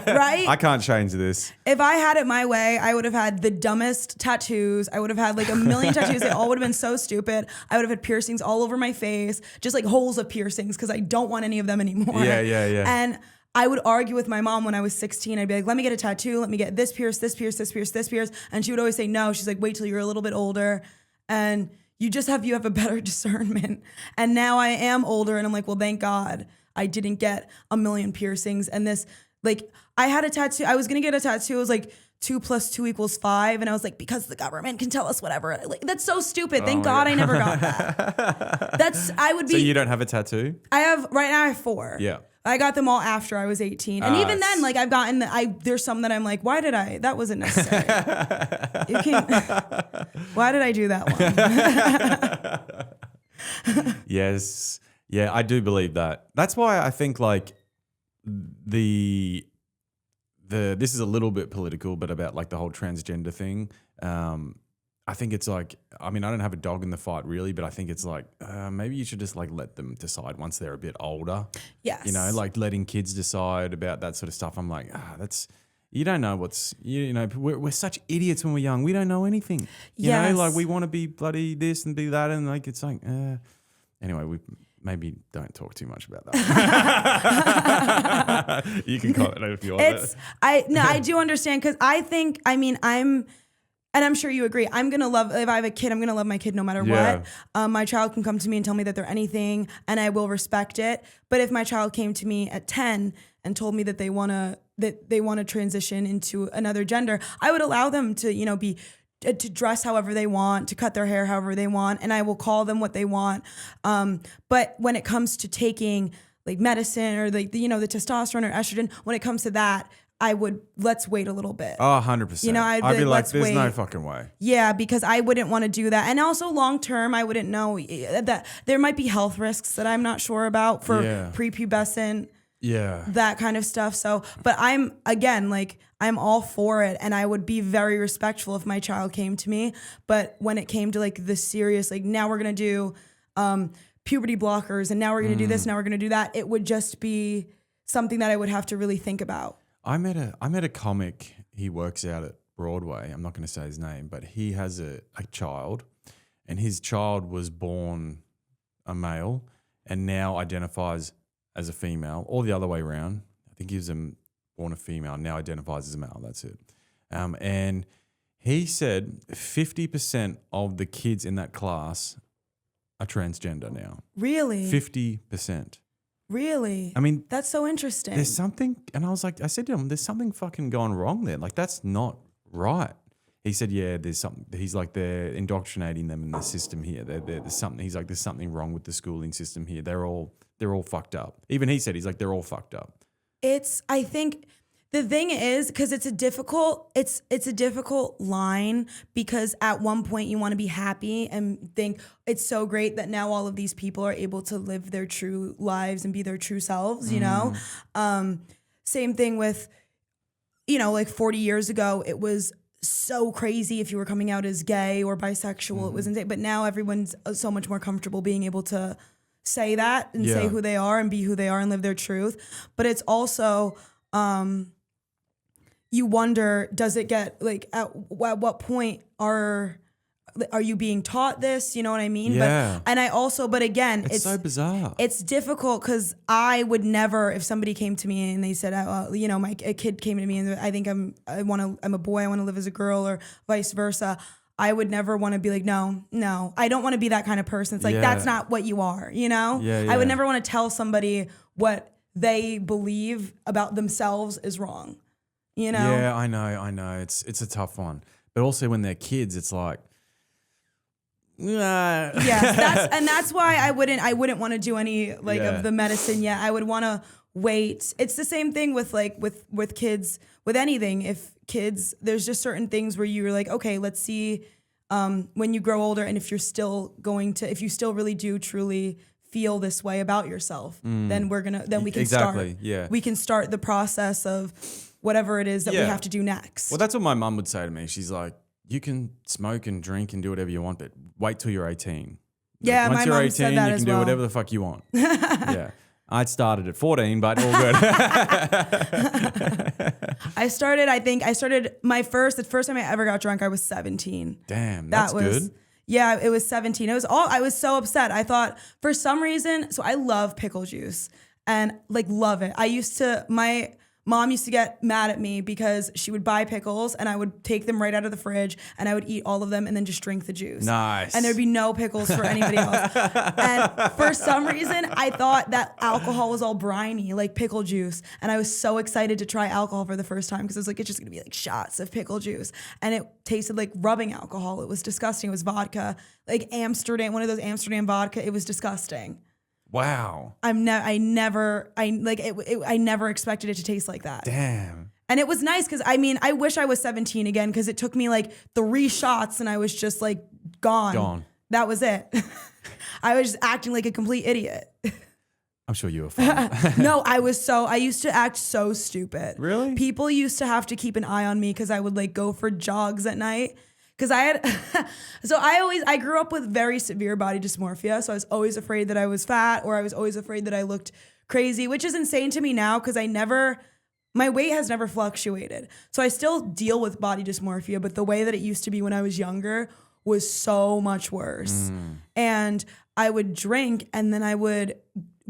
right? I can't change this. If I had it my way, I would have had the dumbest tattoos. I would have had like a million tattoos. They all would have been so stupid. I would have had piercings all over my face, just like holes of piercings because I don't want any of them anymore. Yeah. And I would argue with my mom when I was 16. I'd be like, let me get a tattoo. Let me get this pierce, this pierce, this pierce, this pierce. And she would always say no. She's like, wait till you're a little bit older. And you have a better discernment. And now I am older and I'm like, well, thank God I didn't get a million piercings. And this, like, I had a tattoo. I was going to get a tattoo. It was like 2 + 2 = 5. And I was like, because the government can tell us whatever. Like, that's so stupid. Thank God I never got that. So you don't have a tattoo? Right now I have 4. Yeah. I got them all after I was 18. And even then, like, I've gotten, there's some that I'm like, that wasn't necessary. Why did I do that one? Yes. Yeah, I do believe that. That's why I think like this is a little bit political, but about like the whole transgender thing. I think it's like, I mean, I don't have a dog in the fight really, but I think it's like, maybe you should just like let them decide once they're a bit older. Yes. You know, like letting kids decide about that sort of stuff. I'm like, you don't know we're such idiots when we're young. We don't know anything. You know, like we want to be bloody this and be that. And like, it's like, anyway, we maybe don't talk too much about that. You can comment if you want. I do understand because and I'm sure you agree. If I have a kid, I'm going to love my kid no matter what. My child can come to me and tell me that they're anything and I will respect it. But if my child came to me at 10 and told me that they want to transition into another gender, I would allow them to, to dress however they want, to cut their hair however they want, and I will call them what they want. But when it comes to taking like medicine or the testosterone or estrogen, when it comes to that, let's wait a little bit. Oh, 100%. I'd be like, there's no fucking way. Yeah, because I wouldn't want to do that. And also long term, I wouldn't know that there might be health risks that I'm not sure about for prepubescent. Yeah. That kind of stuff. So, but I'm all for it. And I would be very respectful if my child came to me. But when it came to like the serious, like now we're going to do puberty blockers and now we're going to do this, now we're going to do that, it would just be something that I would have to really think about. I met a comic. He works out at Broadway. I'm not going to say his name, but he has a child, and his child was born a male and now identifies as a female, or the other way around. I think he was born a female, now identifies as a male. That's it. And he said 50% of the kids in that class are transgender now. Really? 50%. Really? I mean, that's so interesting. There's something, and I said to him, there's something fucking going wrong there. Like, that's not right. He said, yeah, there's something. He's like, they're indoctrinating them in the system here. There's something. He's like, there's something wrong with the schooling system here. They're all fucked up. Even he said, he's like, they're all fucked up. I think the thing is, because it's a difficult line, because at one point you want to be happy and think it's so great that now all of these people are able to live their true lives and be their true selves, you know? Same thing with, like 40 years ago, it was so crazy if you were coming out as gay or bisexual. It was insane. But now everyone's so much more comfortable being able to say that and say who they are and be who they are and live their truth. But it's also... you wonder, does it get like at what point are you being taught this? You know what I mean? Yeah. But again, it's so bizarre. It's difficult because I would never, if somebody came to me and they said, a kid came to me and I think I'm a boy, I want to live as a girl, or vice versa. I would never want to be like, no, I don't want to be that kind of person. It's like, that's not what you are, you know? Yeah. I would never want to tell somebody what they believe about themselves is wrong. You know? Yeah, I know. It's a tough one. But also when they're kids, it's like, yes, that's why I wouldn't want to do any of the medicine yet. I would want to wait. It's the same thing with with kids with anything, if kids, there's just certain things where you're like, okay, let's see when you grow older and if you still really do truly feel this way about yourself, then we can Exactly, start. yeah. We can start the process of whatever it is that we Yeah. have to do next. Well, that's what my mum would say to me. She's like, you can smoke and drink and do whatever you want, but wait till you're 18. Yeah, Once my you're mom 18, said that you as can do well. whatever the fuck you want. Yeah. I started at 14, but all good. The first time I ever got drunk, I was 17. Damn, that's good. Yeah, it was 17. I was so upset. I thought for some reason, so I love pickle juice and like love it. My mom used to get mad at me because she would buy pickles and I would take them right out of the fridge and I would eat all of them and then just drink the juice. Nice. And there'd be no pickles for anybody else. And for some reason, I thought that alcohol was all briny, like pickle juice. And I was so excited to try alcohol for the first time because I was like, it's just gonna be like shots of pickle juice. And it tasted like rubbing alcohol. It was disgusting. It was vodka, like Amsterdam, one of those Amsterdam vodka. It was disgusting. Wow. I never expected it to taste like that. Damn. And it was nice because I wish I was 17 again because it took me like 3 shots and I was just like gone. That was it. I was just acting like a complete idiot. I'm sure you were fine. No, I used to act so stupid. Really? People used to have to keep an eye on me because I would like go for jogs at night. Because I grew up with very severe body dysmorphia. So I was always afraid that I was fat or I was always afraid that I looked crazy, which is insane to me now because my weight has never fluctuated. So I still deal with body dysmorphia, but the way that it used to be when I was younger was so much worse. And I would drink and then I would,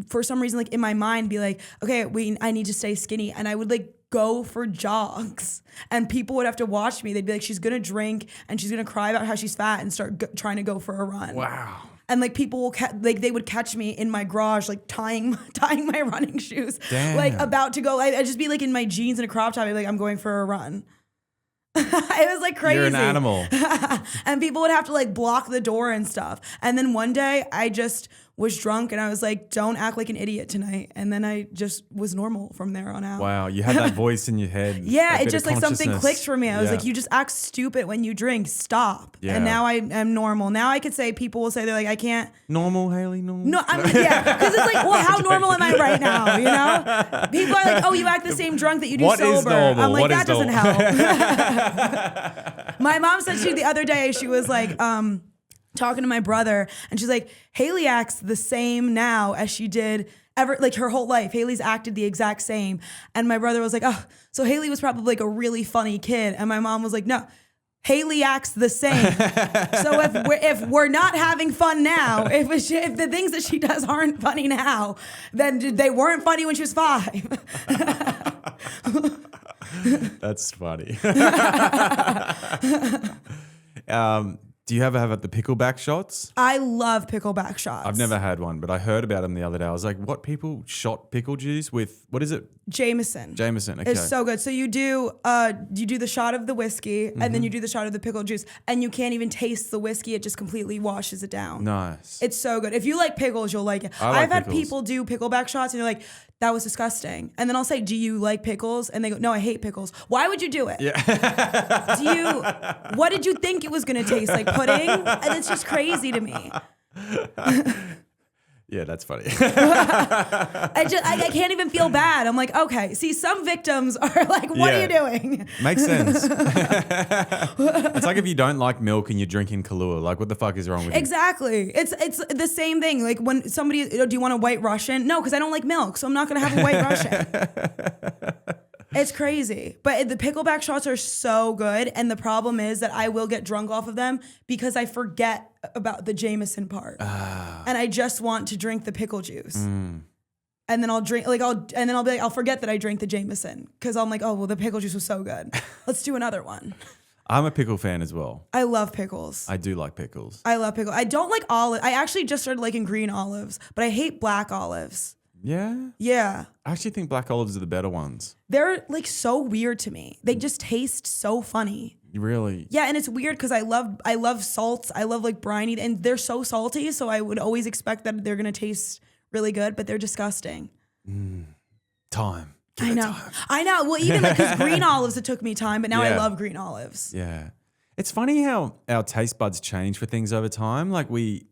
for some reason, like in my mind be like, okay, I need to stay skinny. And I would like go for jogs and people would have to watch me. They'd be like, she's going to drink and she's going to cry about how she's fat and start trying to go for a run. Wow. And like people will they would catch me in my garage, like tying my running shoes, Damn. like about to go. I'd just be like in my jeans and a crop top. I'd be like, I'm going for a run. It was like crazy. You're an animal. And people would have to like block the door and stuff. And then one day I just was drunk and I was like, don't act like an idiot tonight. And then I just was normal from there on out. Wow, you had that voice in your head. Yeah, that it bit just of like something consciousness. clicked for me. I was Yeah. like, you just act stupid when you drink. Stop. Yeah. And now I am normal. Now I could say, people will say, they're like, I can't. Normal, Hayley, normal. No, because it's like, well, how normal am I right now? You know, people are like, oh, you act the same drunk that you do What sober. is normal? I'm like, What that is doesn't help. My mom said the other day, she was like, talking to my brother, and she's like, Hayley acts the same now as she did ever, like her whole life. Hayley's acted the exact same. And my brother was like, oh, so Hayley was probably like a really funny kid. And my mom was like, no. Hayley acts the same. So if we're not having fun now, if the things that she does aren't funny now, then they weren't funny when she was 5. That's funny. Do you ever have the pickleback shots? I love pickleback shots. I've never had one, but I heard about them the other day. I was like, what, people shot pickle juice with, what is it? Jameson. Jameson, okay. It's so good. So you do the shot of the whiskey and then you do the shot of the pickle juice and you can't even taste the whiskey. It just completely washes it down. Nice. It's so good. If you like pickles, you'll like it. I've had people do pickleback shots and they're like, that was disgusting. And then I'll say, do you like pickles? And they go, no, I hate pickles. Why would you do it? Yeah. What did you think it was going to taste like? Pudding? And it's just crazy to me. Yeah, that's funny. I can't even feel bad. I'm like, okay. See, some victims are like, what are you doing? Makes sense. It's like if you don't like milk and you're drinking Kahlua, like what the fuck is wrong with you? Exactly. It's the same thing. Like when somebody, do you want a White Russian? No, because I don't like milk, so I'm not going to have a White Russian. It's crazy. But the pickleback shots are so good. And the problem is that I will get drunk off of them because I forget about the Jameson part. And I just want to drink the pickle juice. And then I'll drink, I'll forget that I drank the Jameson because I'm like, oh, well, the pickle juice was so good. Let's do another one. I'm a pickle fan as well. I love pickles. I do like pickles. I love pickles. I don't like olives. I actually just started liking green olives, but I hate black olives. Yeah? Yeah. I actually think black olives are the better ones. They're like so weird to me. They just taste so funny. Really? Yeah, and it's weird because I love salts. I love like briny, and they're so salty. So I would always expect that they're gonna taste really good, but they're disgusting. Time. I know. Well, even because green olives, it took me time, but now I Yeah. love green olives. Yeah. It's funny how our taste buds change for things over time. Like we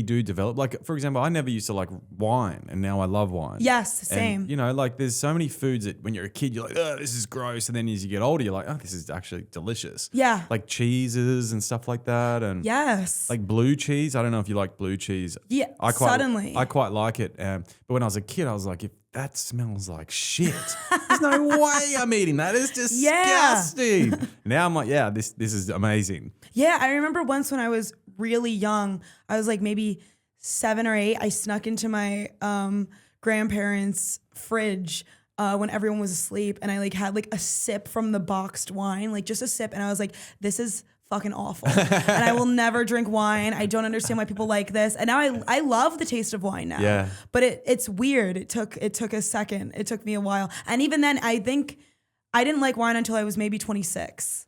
do develop, like, for example, I never used to like wine and now I love wine. Yes, same. And, you know, like there's so many foods that when you're a kid, you're like, oh, this is gross. And then as you get older, you're like, oh, this is actually delicious. Yeah. Like cheeses and stuff like that. And Yes. like blue cheese. I don't know if you like blue cheese. Yeah, I suddenly. quite like it. But when I was a kid, I was like, if that smells like shit, there's no way I'm eating that. It's disgusting. Now I'm like, yeah, this is amazing. Yeah, I remember once when I was really young, I was like maybe 7 or 8. I snuck into my grandparents' fridge when everyone was asleep, and I like had like a sip from the boxed wine, like just a sip, and I was like, this is fucking awful. And I will never drink wine. I don't understand why people like this. And now I love the taste of wine now. Yeah. But it's weird. It took a second. It took me a while. And even then, I think I didn't like wine until I was maybe 26.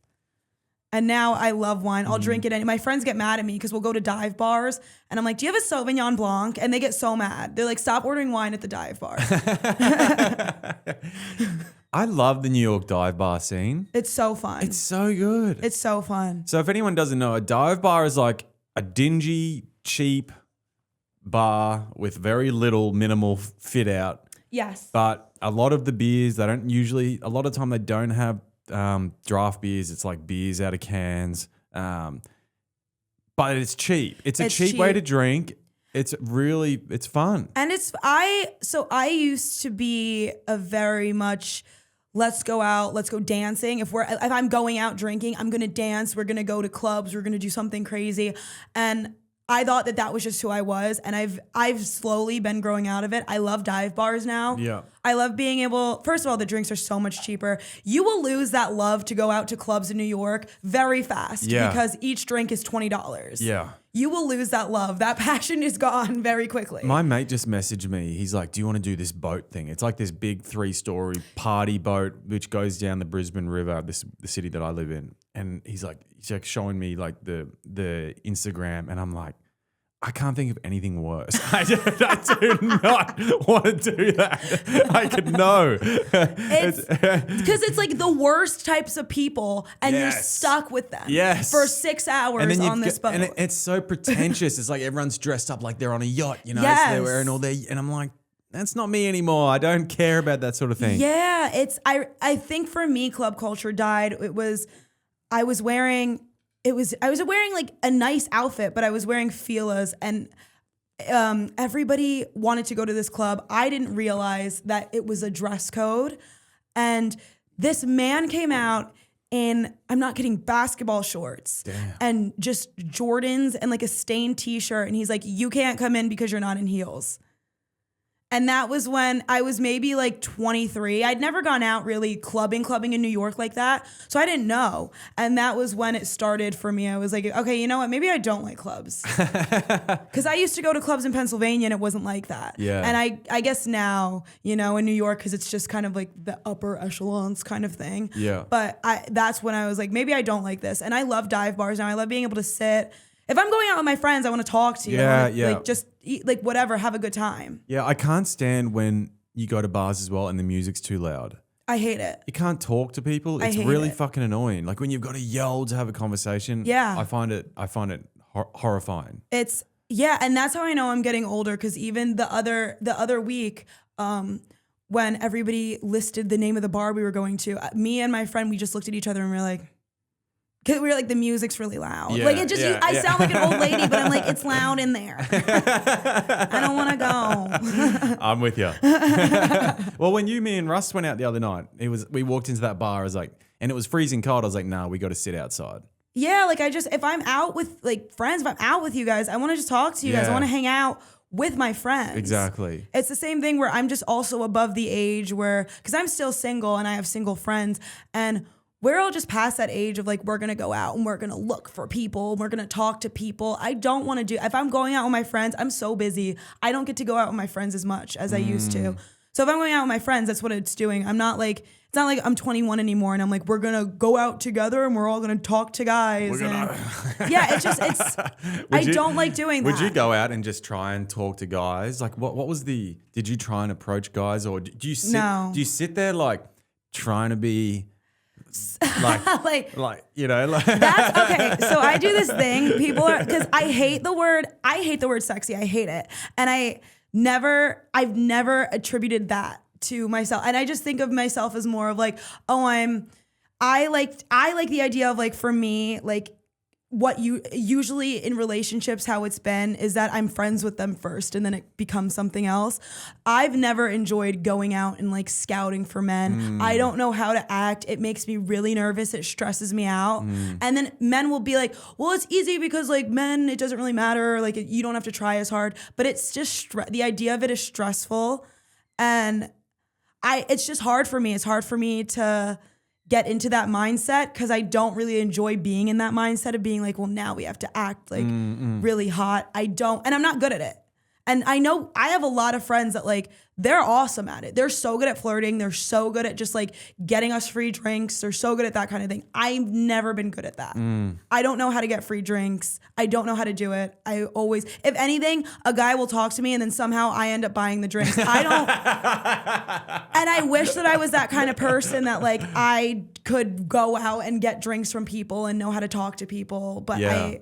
And now I love wine. I'll drink it. And my friends get mad at me because we'll go to dive bars. And I'm like, do you have a Sauvignon Blanc? And they get so mad. They're like, stop ordering wine at the dive bar. I love the New York dive bar scene. It's so fun. It's so good. It's so fun. So if anyone doesn't know, a dive bar is like a dingy, cheap bar with very little minimal fit out. Yes. But a lot of the beers, a lot of time they don't have draft beers. It's like beers out of cans. But it's cheap. It's a cheap way to drink. It's fun. And I used to be a very much let's go out, let's go dancing. If I'm going out drinking, I'm going to dance. We're going to go to clubs. We're going to do something crazy. And I thought that was just who I was. And I've slowly been growing out of it. I love dive bars now. Yeah. I love being able, first of all, the drinks are so much cheaper. You will lose that love to go out to clubs in New York very fast because each drink is $20. Yeah. You will lose that love. That passion is gone very quickly. My mate just messaged me. He's like, do you want to do this boat thing? It's like this big 3-story party boat which goes down the Brisbane River, the city that I live in. And he's like showing me like the Instagram, and I'm like, I can't think of anything worse. I do not want to do that. I could know. It's because it's like the worst types of people, and you're stuck with them for 6 hours on this boat. And it's so pretentious. It's like everyone's dressed up like they're on a yacht, you know? Yes. So they're wearing all their, and I'm like, that's not me anymore. I don't care about that sort of thing. Yeah, I think for me, club culture died. I was wearing like a nice outfit, but I was wearing Fila's, and everybody wanted to go to this club. I didn't realize that it was a dress code. And this man came out in, I'm not kidding, basketball shorts. Damn. And just Jordans and like a stained t-shirt. And he's like, you can't come in because you're not in heels. And that was when I was maybe like 23. I'd never gone out really clubbing in New York like that. So I didn't know. And that was when it started for me. I was like, okay, you know what? Maybe I don't like clubs. Because I used to go to clubs in Pennsylvania and it wasn't like that. Yeah. And I guess now, you know, in New York, because it's just kind of like the upper echelons kind of thing. Yeah. But that's when I was like, maybe I don't like this. And I love dive bars now. I love being able to sit. If I'm going out with my friends, I want to talk to you. Yeah, Like just eat, like whatever, have a good time. Yeah, I can't stand when you go to bars as well and the music's too loud. I hate it. You can't talk to people. It's hate really it. fucking annoying. Like when you've got to yell to have a conversation. Yeah. I find it horrifying. And that's how I know I'm getting older, because even the other week, when everybody listed the name of the bar we were going to, me and my friend, we just looked at each other and we were like, because we were like, the music's really loud. Yeah, like it just, I sound like an old lady, but I'm like, it's loud in there. I don't want to go. I'm with you. Well, when me and Russ went out the other night, we walked into that bar. I was like, and it was freezing cold. I was like, nah, we got to sit outside. Yeah, like if I'm out with like friends, if I'm out with you guys, I want to just talk to you guys. I want to hang out with my friends. Exactly. It's the same thing where I'm just also above the age where, because I'm still single and I have single friends, and we're all just past that age of like, we're going to go out and we're going to look for people. We're going to talk to people. I don't want to if I'm going out with my friends, I'm so busy. I don't get to go out with my friends as much as I used to. So if I'm going out with my friends, that's what it's doing. I'm not like, it's not like I'm 21 anymore and I'm like, we're going to go out together and we're all going to talk to guys. Yeah, I don't like doing that. Would you go out and just try and talk to guys? Like what was did you try and approach guys, or do you sit there like trying to be like you know, like that's okay. So I do this thing. People are, because I hate the word sexy. I hate it. And I've never attributed that to myself. And I just think of myself as more of like, I like the idea of like, for me, like what you usually in relationships, how it's been is that I'm friends with them first and then it becomes something else. I've never enjoyed going out and like scouting for men. I don't know how to act. It makes me really nervous. It stresses me out. And then men will be like, well, it's easy because like men, it doesn't really matter. Like you don't have to try as hard, but it's just the idea of it is stressful. And it's just hard for me. It's hard for me to get into that mindset because I don't really enjoy being in that mindset of being like, well, now we have to act like really hot. And I'm not good at it. And I know I have a lot of friends that like, they're awesome at it. They're so good at flirting. They're so good at just like getting us free drinks. They're so good at that kind of thing. I've never been good at that. I don't know how to get free drinks. I don't know how to do it. I always, if anything, a guy will talk to me and then somehow I end up buying the drinks. I don't. And I wish that I was that kind of person that like I could go out and get drinks from people and know how to talk to people. But yeah.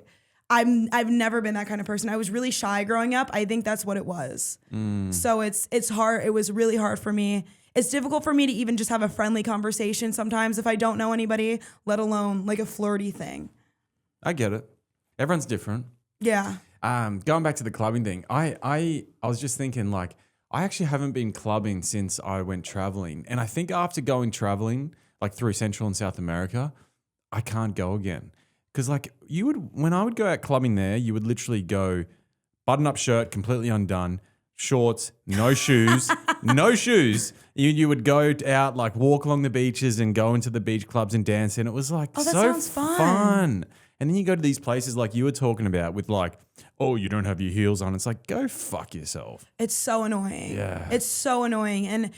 I've never been that kind of person. I was really shy growing up. I think that's what it was. So it's hard. It was really hard for me. It's difficult for me to even just have a friendly conversation sometimes if I don't know anybody, let alone like a flirty thing. I get it. Everyone's different. Yeah. Going back to the clubbing thing, I was just thinking like, I actually haven't been clubbing since I went traveling. And I think after going traveling, like through Central and South America, I can't go again. Because like when I would go out clubbing there, you would literally go button-up shirt, completely undone, shorts, no shoes, no shoes. You would go out, like walk along the beaches and go into the beach clubs and dance. And it was like that so sounds fun. And then you go to these places like you were talking about with like, oh, you don't have your heels on. It's like, go fuck yourself. It's so annoying. Yeah. It's so annoying. And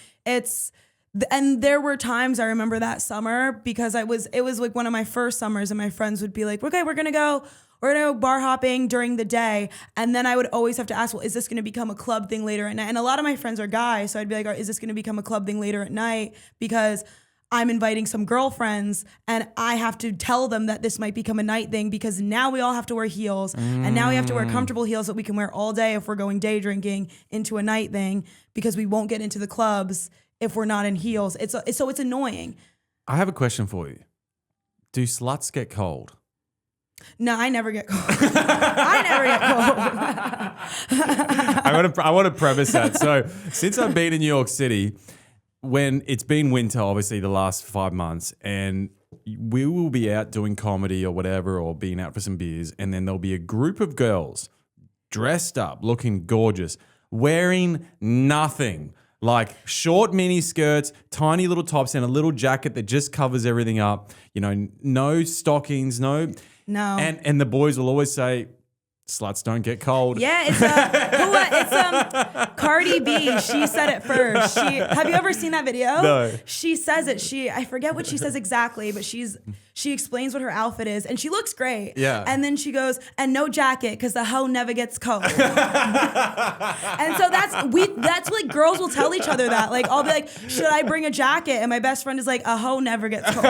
there were times I remember that summer because it was like one of my first summers and my friends would be like, okay, we're gonna go bar hopping during the day. And then I would always have to ask, well, is this gonna become a club thing later at night? And a lot of my friends are guys. So I'd be like, is this gonna become a club thing later at night? Because I'm inviting some girlfriends and I have to tell them that this might become a night thing because now we all have to wear heels and now we have to wear comfortable heels that we can wear all day if we're going day drinking into a night thing because we won't get into the clubs if we're not in heels. So it's annoying. I have a question for you. Do sluts get cold? No, I never get cold. I never get cold. I want to premise that. So since I've been in New York City, when it's been winter, obviously the last 5 months, and we will be out doing comedy or whatever, or being out for some beers, and then there'll be a group of girls dressed up, looking gorgeous, wearing nothing. Like short mini skirts, tiny little tops, and a little jacket that just covers everything up. You know, no stockings, no. And the boys will always say, sluts don't get cold. Yeah, it's Cardi B. She said it first. Have you ever seen that video? No. She says it. I forget what she says exactly, but she explains what her outfit is, and she looks great. Yeah. And then she goes, and no jacket, because the hoe never gets cold. And so that's like girls will tell each other that. Like I'll be like, should I bring a jacket? And my best friend is like, a hoe never gets cold.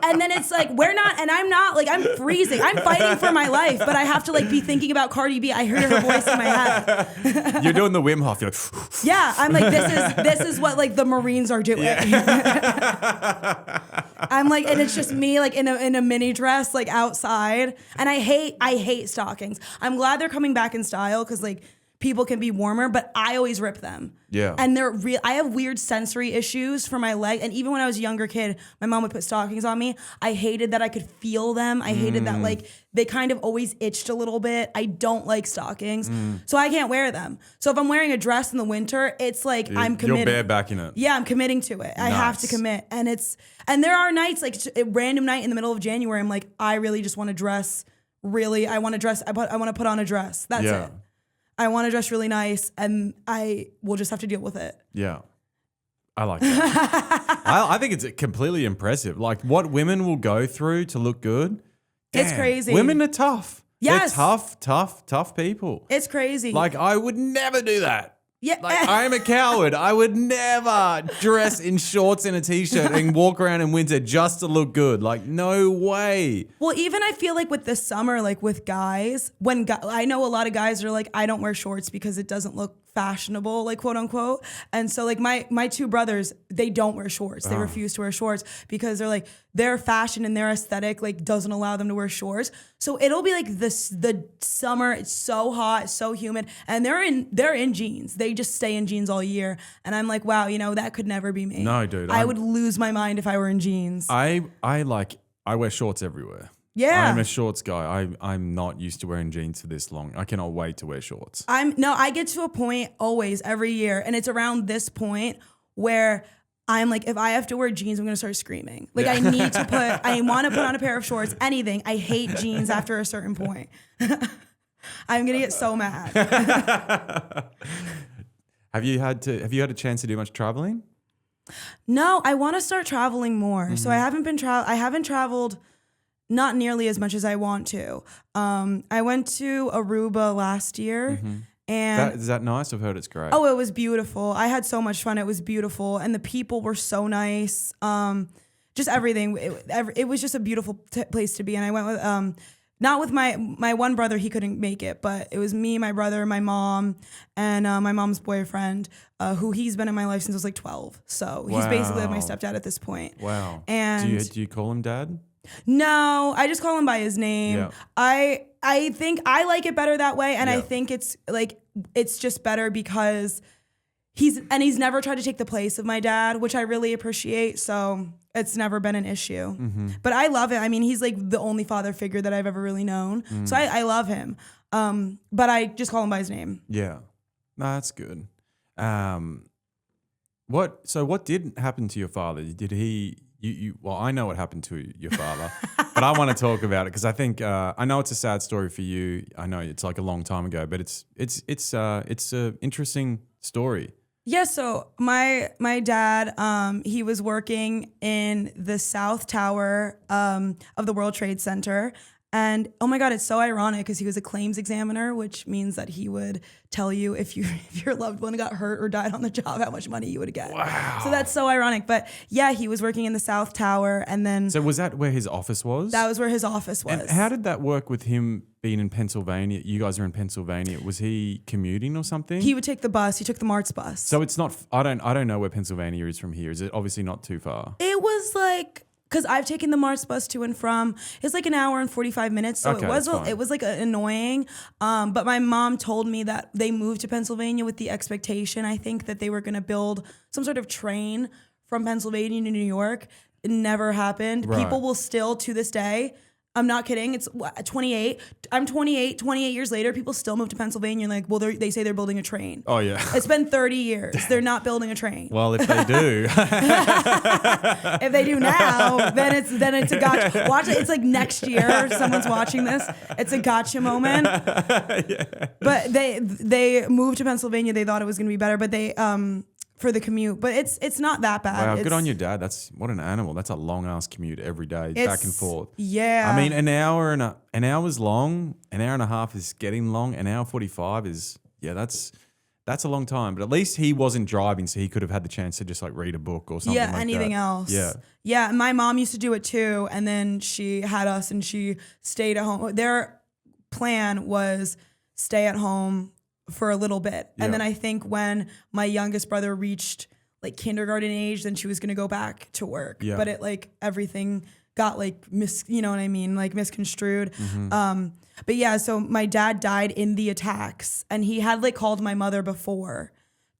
And then it's like, we're not, and I'm not, like I'm freezing. I'm fighting for my life, but I have to like be thinking about Cardi B. I heard her voice in my head. You're doing the Wim Hof. You're like, yeah, I'm like, this is what like the Marines are doing. Yeah. I'm like, and it's just me like in a mini dress like outside, and I hate stockings. I'm glad they're coming back in style because like people can be warmer, but I always rip them. Yeah. And they're real. I have weird sensory issues for my leg. And even when I was a younger kid, my mom would put stockings on me. I hated that I could feel them. I hated that like they kind of always itched a little bit. I don't like stockings. So I can't wear them. So if I'm wearing a dress in the winter, it's like I'm committed. You're barebacking it. Yeah, I'm committing to it. I have to commit. And there are nights like a random night in the middle of January, I'm like, I really just want to dress. Really, I want to dress. I want to put on a dress. That's it. I want to dress really nice, and I will just have to deal with it. Yeah. I like that. I think it's completely impressive. Like what women will go through to look good. It's Damn, crazy. Women are tough. Yes. They're tough people. It's crazy. Like I would never do that. Yeah. Like I am a coward. I would never dress in shorts and a t-shirt and walk around in winter just to look good. Like no way. Well, even I feel like with the summer, like with guys, I know a lot of guys are like, I don't wear shorts because it doesn't look fashionable, like quote unquote. And so like my two brothers, they don't wear shorts. They refuse to wear shorts because they're like, their fashion and their aesthetic like doesn't allow them to wear shorts. So it'll be like the summer, it's so hot, so humid, and they're in jeans. They just stay in jeans all year. And I'm like, wow, that could never be me. No, dude. I would lose my mind if I were in jeans. I wear shorts everywhere. Yeah. I'm a shorts guy. I'm not used to wearing jeans for this long. I cannot wait to wear shorts. I get to a point always every year, and it's around this point where I'm like, if I have to wear jeans, I'm gonna start screaming. Like I want to put on a pair of shorts, anything. I hate jeans after a certain point. I'm gonna get so mad. Have you had a chance to do much traveling? No, I want to start traveling more. Mm-hmm. So I haven't traveled not nearly as much as I want to. I went to Aruba last year. Mm-hmm. And is that nice? I've heard it's great. Oh, it was beautiful. I had so much fun. It was beautiful. And the people were so nice. Just everything. It was just a beautiful place to be. And I went with, not with my one brother, he couldn't make it, but it was me, my brother, my mom, and my mom's boyfriend, who he's been in my life since I was like 12. So he's basically my stepdad at this point. Wow. And do you call him dad? No, I just call him by his name. Yeah. I think I like it better that way, and I think it's just better because he's never tried to take the place of my dad, which I really appreciate. So it's never been an issue. Mm-hmm. But I love it. I mean, he's like the only father figure that I've ever really known. Mm. So I love him. But I just call him by his name. Yeah. No, that's good. What did happen to your father? Did he? Well, I know what happened to your father, but I want to talk about it because I think I know it's a sad story for you. I know it's like a long time ago, but it's a interesting story. Yeah. So my dad, he was working in the South Tower of the World Trade Center. And oh my God, it's so ironic because he was a claims examiner, which means that he would tell you if your loved one got hurt or died on the job, how much money you would get. Wow. So that's so ironic. But yeah, he was working in the South Tower, and then so was that where his office was? That was where his office was. And how did that work with him being in Pennsylvania? You guys are in Pennsylvania. Was he commuting or something? He would take the bus. He took the MARTS bus. So it's not. I don't know where Pennsylvania is from here. Is it obviously not too far? It was like. Because I've taken the MARTS bus to and from. It's like an hour and 45 minutes, so okay, it was like annoying. But my mom told me that they moved to Pennsylvania with the expectation, I think, that they were going to build some sort of train from Pennsylvania to New York. It never happened. Right. People will still, to this day, I'm not kidding. It's 28. I'm 28. 28 years later, people still move to Pennsylvania and like, well, they say they're building a train. Oh yeah. It's been 30 years. They're not building a train. Well, if they do, if they do now, then it's a gotcha. Watch it. It's like next year. Someone's watching this. It's a gotcha moment. Yeah. But they moved to Pennsylvania. They thought it was going to be better, but they for the commute, but it's not that bad. Wow, good on your dad. That's what an animal. That's a long ass commute every day, back and forth. Yeah. I mean, an hour is long. An hour and a half is getting long. An hour 45 is that's a long time. But at least he wasn't driving, so he could have had the chance to just like read a book or something. Yeah, anything else. Yeah. Yeah. My mom used to do it too, and then she had us, and she stayed at home. Their plan was stay at home for a little bit. And then I think when my youngest brother reached like kindergarten age, then she was going to go back to work. Yeah. But it like everything got like you know what I mean? Like misconstrued. Mm-hmm. But yeah, so my dad died in the attacks, and he had like called my mother before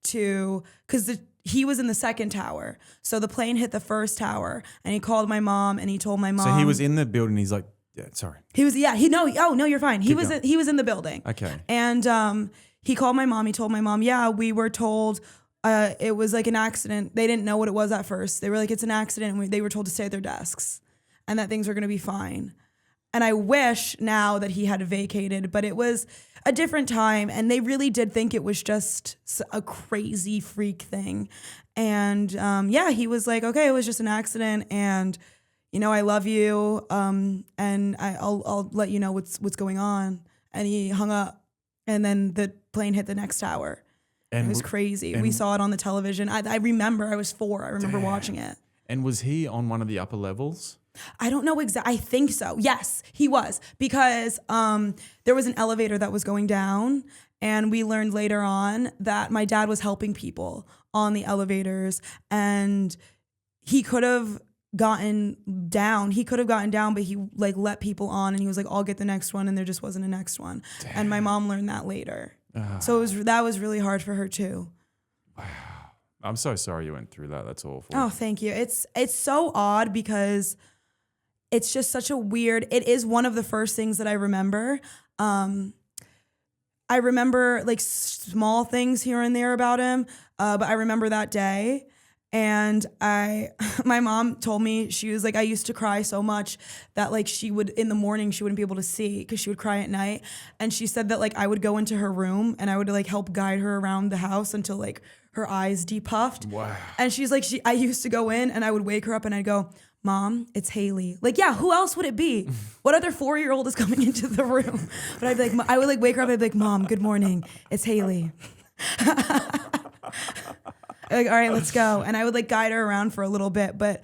cause he was in the second tower. So the plane hit the first tower, and he called my mom, and he told my mom. So he was in the building. He's like, yeah, sorry. He was, no, you're fine. He was in the building. Okay. And, he called my mom. He told my mom, yeah, we were told it was like an accident. They didn't know what it was at first. They were like, it's an accident. And they were told to stay at their desks and that things were going to be fine. And I wish now that he had vacated, but it was a different time. And they really did think it was just a crazy freak thing. And he was like, okay, it was just an accident. And, I love you. And I'll let you know what's going on. And he hung up. And then the plane hit the next tower. And it was crazy. We saw it on the television. I remember I was 4. I remember watching it. And was he on one of the upper levels? I don't know exactly. I think so. Yes, he was, because there was an elevator that was going down, and we learned later on that my dad was helping people on the elevators, and he could have gotten down. But he like let people on, and he was like, "I'll get the next one," and there just wasn't a next one. Damn. And my mom learned that later. So that was really hard for her too. Wow. I'm so sorry you went through that. That's awful. Oh, thank you. It's so odd because it's just such a weird, it is one of the first things that I remember. I remember like small things here and there about him, but I remember that day. And my mom told me, she was like, I used to cry so much that like in the morning, she wouldn't be able to see because she would cry at night. And she said that like I would go into her room and I would like help guide her around the house until like her eyes depuffed. Wow. And she's like, I used to go in and I would wake her up and I'd go, Mom, it's Hayley. Like, yeah, who else would it be? What other 4-year-old is coming into the room? But I'd be like, I would like wake her up. I'd be like, Mom, good morning. It's Hayley. Like, all right, let's go. And I would like guide her around for a little bit, but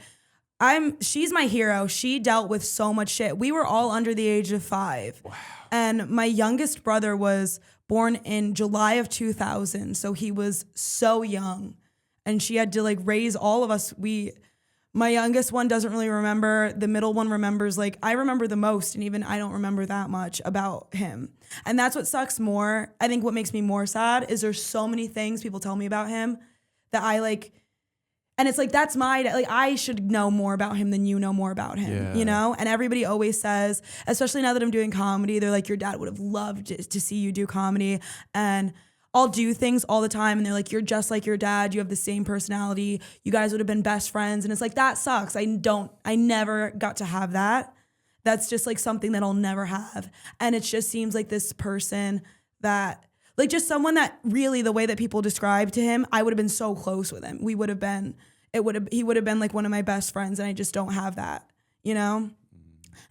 she's my hero. She dealt with so much shit. We were all under the age of 5. Wow. And my youngest brother was born in July of 2000. So he was so young, and she had to like raise all of us. My youngest one doesn't really remember. The middle one remembers. Like, I remember the most, and even I don't remember that much about him. And that's what sucks more. I think what makes me more sad is there's so many things people tell me about him that I like, and it's like, that's like, I should know more about him than you know more about him, And everybody always says, especially now that I'm doing comedy, they're like, your dad would have loved to see you do comedy. And I'll do things all the time, and they're like, you're just like your dad. You have the same personality. You guys would have been best friends. And it's like, that sucks. I never got to have that. That's just like something that I'll never have. And it just seems like this person that, like, just someone that really, the way that people describe to him, I would have been so close with him. He would have been like one of my best friends, and I just don't have that, And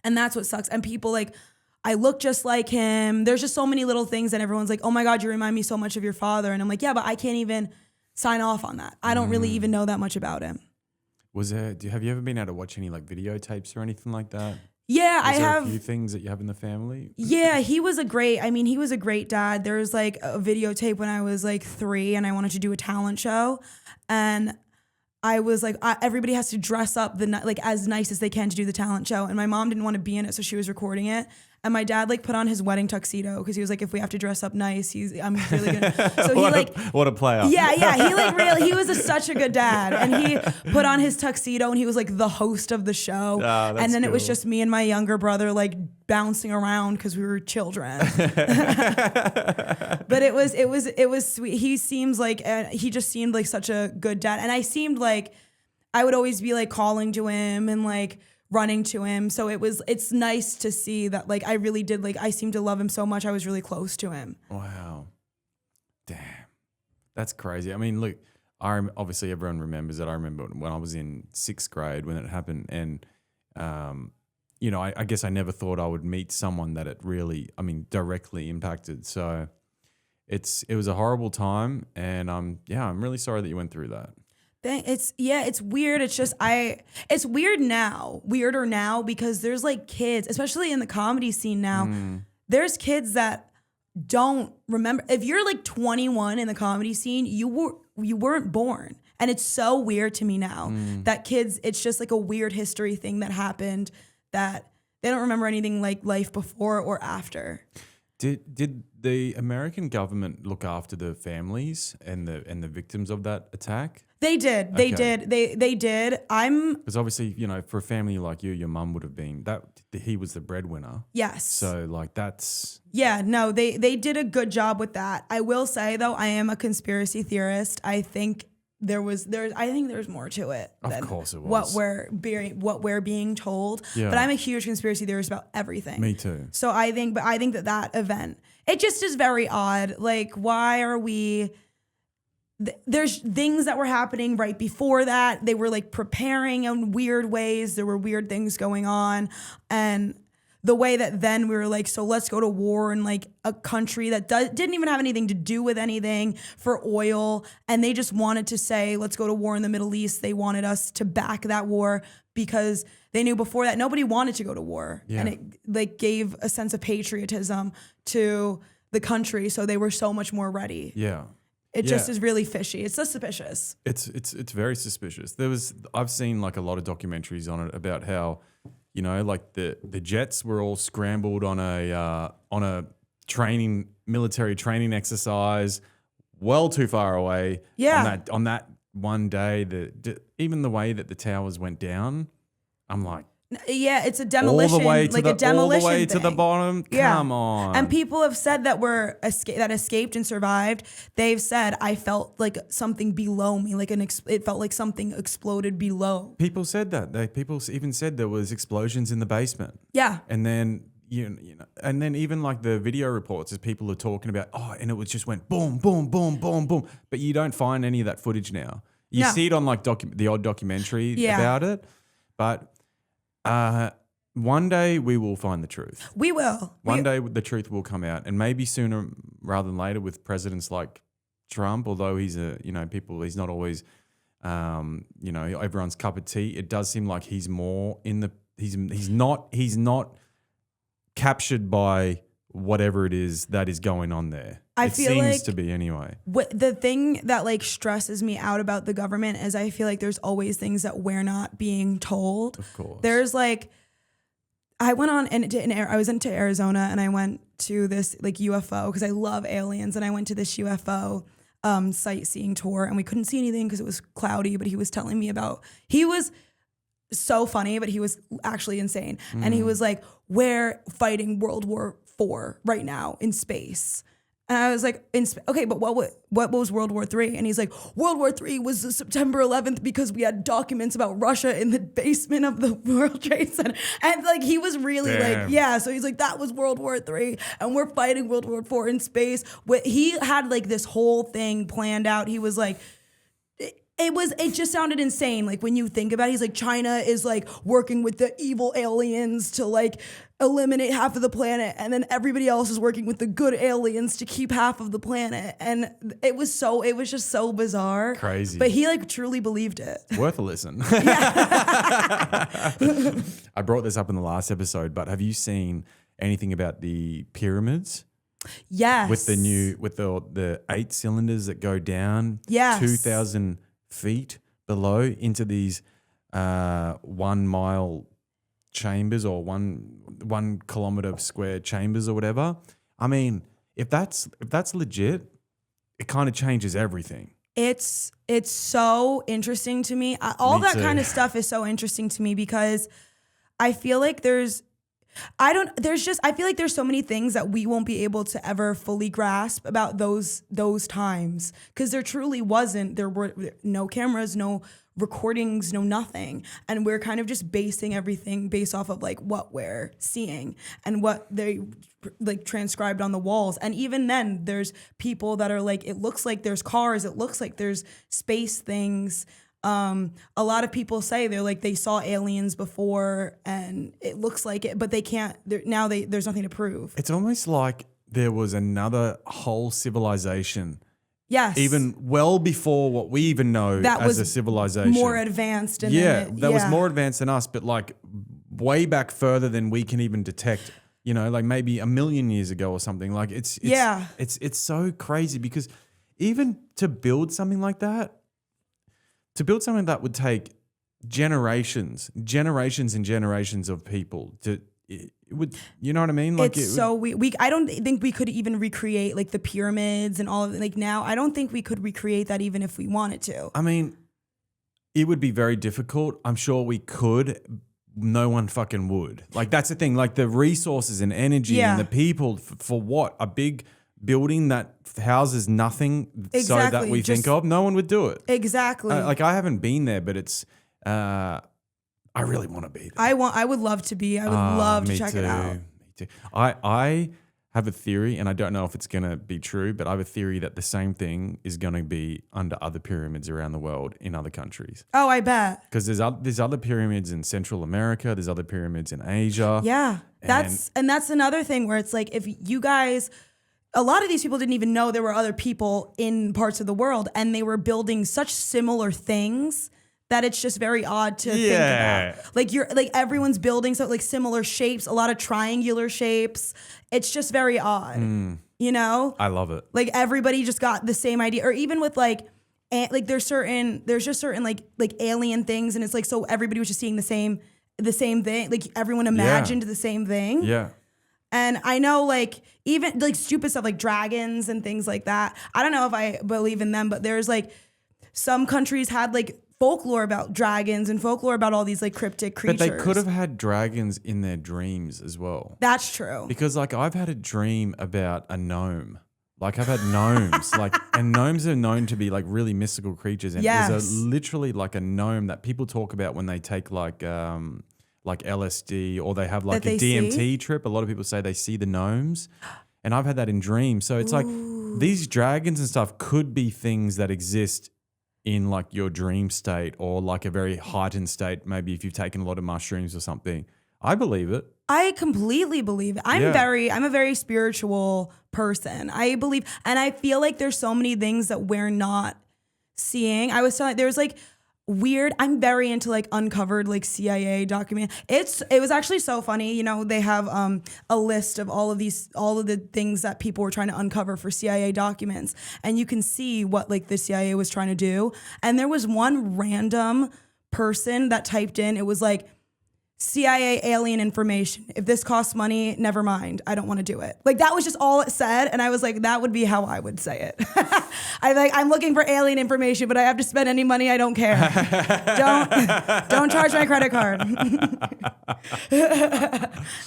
that's what sucks. And people like, I look just like him. There's just so many little things, and everyone's like, oh my God, you remind me so much of your father. And I'm like, yeah, but I can't even sign off on that. I don't really even know that much about him. Have you ever been able to watch any like videotapes or anything like that? Yeah, I have a few things that you have in the family. Yeah, he was a great dad. There was like a videotape when I was like 3 and I wanted to do a talent show. And I was like, everybody has to dress up like as nice as they can to do the talent show. And my mom didn't want to be in it, so she was recording it. And my dad like put on his wedding tuxedo because he was like, if we have to dress up nice, I'm really gonna. So what a player. Yeah. He was such a good dad, and he put on his tuxedo and he was like the host of the show. Oh, and then it was just me and my younger brother like bouncing around because we were children. But it was sweet. He just seemed like such a good dad, and I seemed like I would always be like calling to him and like running to him. So it's nice to see that like I really did, like I seemed to love him so much. I was really close to him. Wow. Damn. That's crazy. I mean, look, obviously everyone remembers it. I remember when I was in 6th grade when it happened, and I guess I never thought I would meet someone that it really, directly impacted. So it was a horrible time, and I'm really sorry that you went through that. It's weird. It's just it's weirder now because there's like kids, especially in the comedy scene now. There's kids that don't remember. If you're like 21 in the comedy scene, you weren't born. And it's so weird to me now that kids, it's just like a weird history thing that happened that they don't remember anything like life before or after. Did the American government look after the families and the victims of that attack? They did. They did. They did. Because obviously, for a family like you, your mum would have been he was the breadwinner. Yes. So like that's. Yeah, no, they did a good job with that. I will say though, I am a conspiracy theorist. I think I think there's more to it. Of than course it was. What we're being told. Yeah. But I'm a huge conspiracy theorist about everything. Me too. So I think that event, it just is very odd. Like, why are we? There's things that were happening right before that. They were like preparing in weird ways. There were weird things going on, and the way that then we were like, so let's go to war in like a country that didn't even have anything to do with anything for oil. And they just wanted to say, let's go to war in the Middle East. They wanted us to back that war because they knew before that nobody wanted to go to war. Yeah. And it like gave a sense of patriotism to the country. So they were so much more ready. Yeah. It just is really fishy. It's suspicious. It's very suspicious. I've seen like a lot of documentaries on it about how, you know, like the jets were all scrambled on a military training exercise, well too far away. Yeah. On that one day, even the way that the towers went down, I'm like, yeah, it's a demolition, all the way to the thing. bottom. Yeah. Come on. And people have said that that escaped and survived. They've said I felt like something below me, like it felt like something exploded below. People said that. People even said there was explosions in the basement. Yeah. And then you know, and then even like the video reports, as people are talking about, and it was just went boom, boom, boom, boom, boom. But you don't find any of that footage now. You see it on like the odd documentary about it, but. One day we will find the truth. We will. One day the truth will come out, and maybe sooner rather than later with presidents like Trump. Although he's he's not always, everyone's cup of tea. It does seem like he's more he's not captured by whatever it is that is going on there. It seems to be anyway. The thing that like stresses me out about the government is I feel like there's always things that we're not being told. Of course. There's like, I went on I was into Arizona and I went to this like UFO because I love aliens, and I went to this UFO sightseeing tour, and we couldn't see anything because it was cloudy, but he was telling me he was so funny, but he was actually insane. And he was like, we're fighting World War IV right now in space. And I was like, okay, but what was World War III? And he's like, World War III was the September 11th because we had documents about Russia in the basement of the World Trade Center. And like, he was really like, yeah. So he's like, that was World War III, and we're fighting World War IV in space. He had like this whole thing planned out. He was like, it just sounded insane. Like when you think about it, he's like, China is like working with the evil aliens to like eliminate half of the planet, and then everybody else is working with the good aliens to keep half of the planet. And it was just so bizarre. Crazy. But he like truly believed it. Worth a listen. I brought this up in the last episode, but have you seen anything about the pyramids? Yes. With the 8 cylinders that go down 2,000 feet below into these 1 mile chambers, or 1 kilometer square chambers or whatever. I mean, if that's legit, it kind of changes everything. It's so interesting to me. All Me that too. kind of stuff is so interesting to me because I feel like I feel like there's so many things that we won't be able to ever fully grasp about those times, because there were no cameras, no recordings, no nothing. And we're kind of just basing everything based off of like what we're seeing and what they like transcribed on the walls. And even then there's people that are like, it looks like there's cars, it looks like there's space things. A lot of people say they're like, they saw aliens before and it looks like it, but they can't, there's nothing to prove. It's almost like there was another whole civilization. Yes. Even well before what we even know that as was a civilization. more advanced. That was more advanced than us, but like way back further than we can even detect, like maybe 1 million years ago or something. Like it's so crazy, because even to build something like that, would take generations and generations of people it would, you know what I mean? Like I don't think we could even recreate like the pyramids and all of it. Like now, I don't think we could recreate that even if we wanted to. I mean, it would be very difficult. I'm sure we could. No one fucking would. Like that's the thing. Like the resources and energy and the people for what? A big building that houses nothing so that Exactly, we think of, no one would do it. Exactly. Like I haven't been there, but it's I really want to be there. I would love to be. I would love to check it out. Me too. I have a theory, and I don't know if it's going to be true, but I have a theory that the same thing is going to be under other pyramids around the world in other countries. Oh, I bet. Because there's other pyramids in Central America, there's other pyramids in Asia. Yeah. That's another thing where it's like, if you guys, a lot of these people didn't even know there were other people in parts of the world, and they were building such similar things that it's just very odd to think about. Like everyone's building so like similar shapes, a lot of triangular shapes. It's just very odd. You know? I love it. Like everybody just got the same idea. Or even with like there's just certain like alien things, and it's like, so everybody was just seeing the same thing. Like everyone imagined the same thing. Yeah. And I know like even like stupid stuff like dragons and things like that. I don't know if I believe in them, but there's like some countries had like folklore about dragons and folklore about all these like cryptic creatures. But they could have had dragons in their dreams as well. That's true. Because like I've had a dream about a gnome. Like I've had gnomes, and gnomes are known to be like really mystical creatures. And there's literally like a gnome that people talk about when they take like LSD, or they have like a DMT trip. A lot of people say they see the gnomes, and I've had that in dreams. So it's like these dragons and stuff could be things that exist in like your dream state, or like a very heightened state. Maybe if you've taken a lot of mushrooms or something. I believe it. I completely believe it. I'm a very spiritual person. I believe, and I feel like there's so many things that we're not seeing. I was telling, there's like weird, I'm very into like uncovered like CIA document. It was actually so funny. You know, they have a list of all of the things that people were trying to uncover for CIA documents, and you can see what like the CIA was trying to do. And there was one random person that typed in, it was like, CIA alien information. If this costs money, never mind. I don't want to do it. Like that was just all it said. And I was like, that would be how I would say it. I'm looking for alien information, but I have to spend any money. I don't care. don't charge my credit card.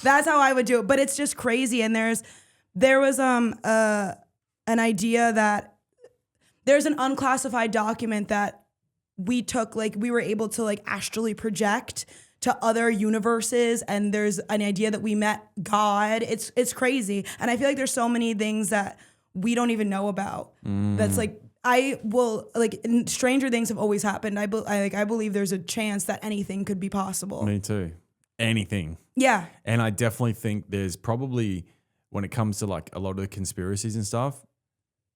That's how I would do it. But it's just crazy. And there was an idea that there's an unclassified document that we took, like we were able to like astrally project to other universes, and there's an idea that we met God. It's crazy. And I feel like there's so many things that we don't even know about. That's like, stranger things have always happened. I believe there's a chance that anything could be possible. Me too. Anything. Yeah. And I definitely think there's probably, when it comes to like a lot of the conspiracies and stuff,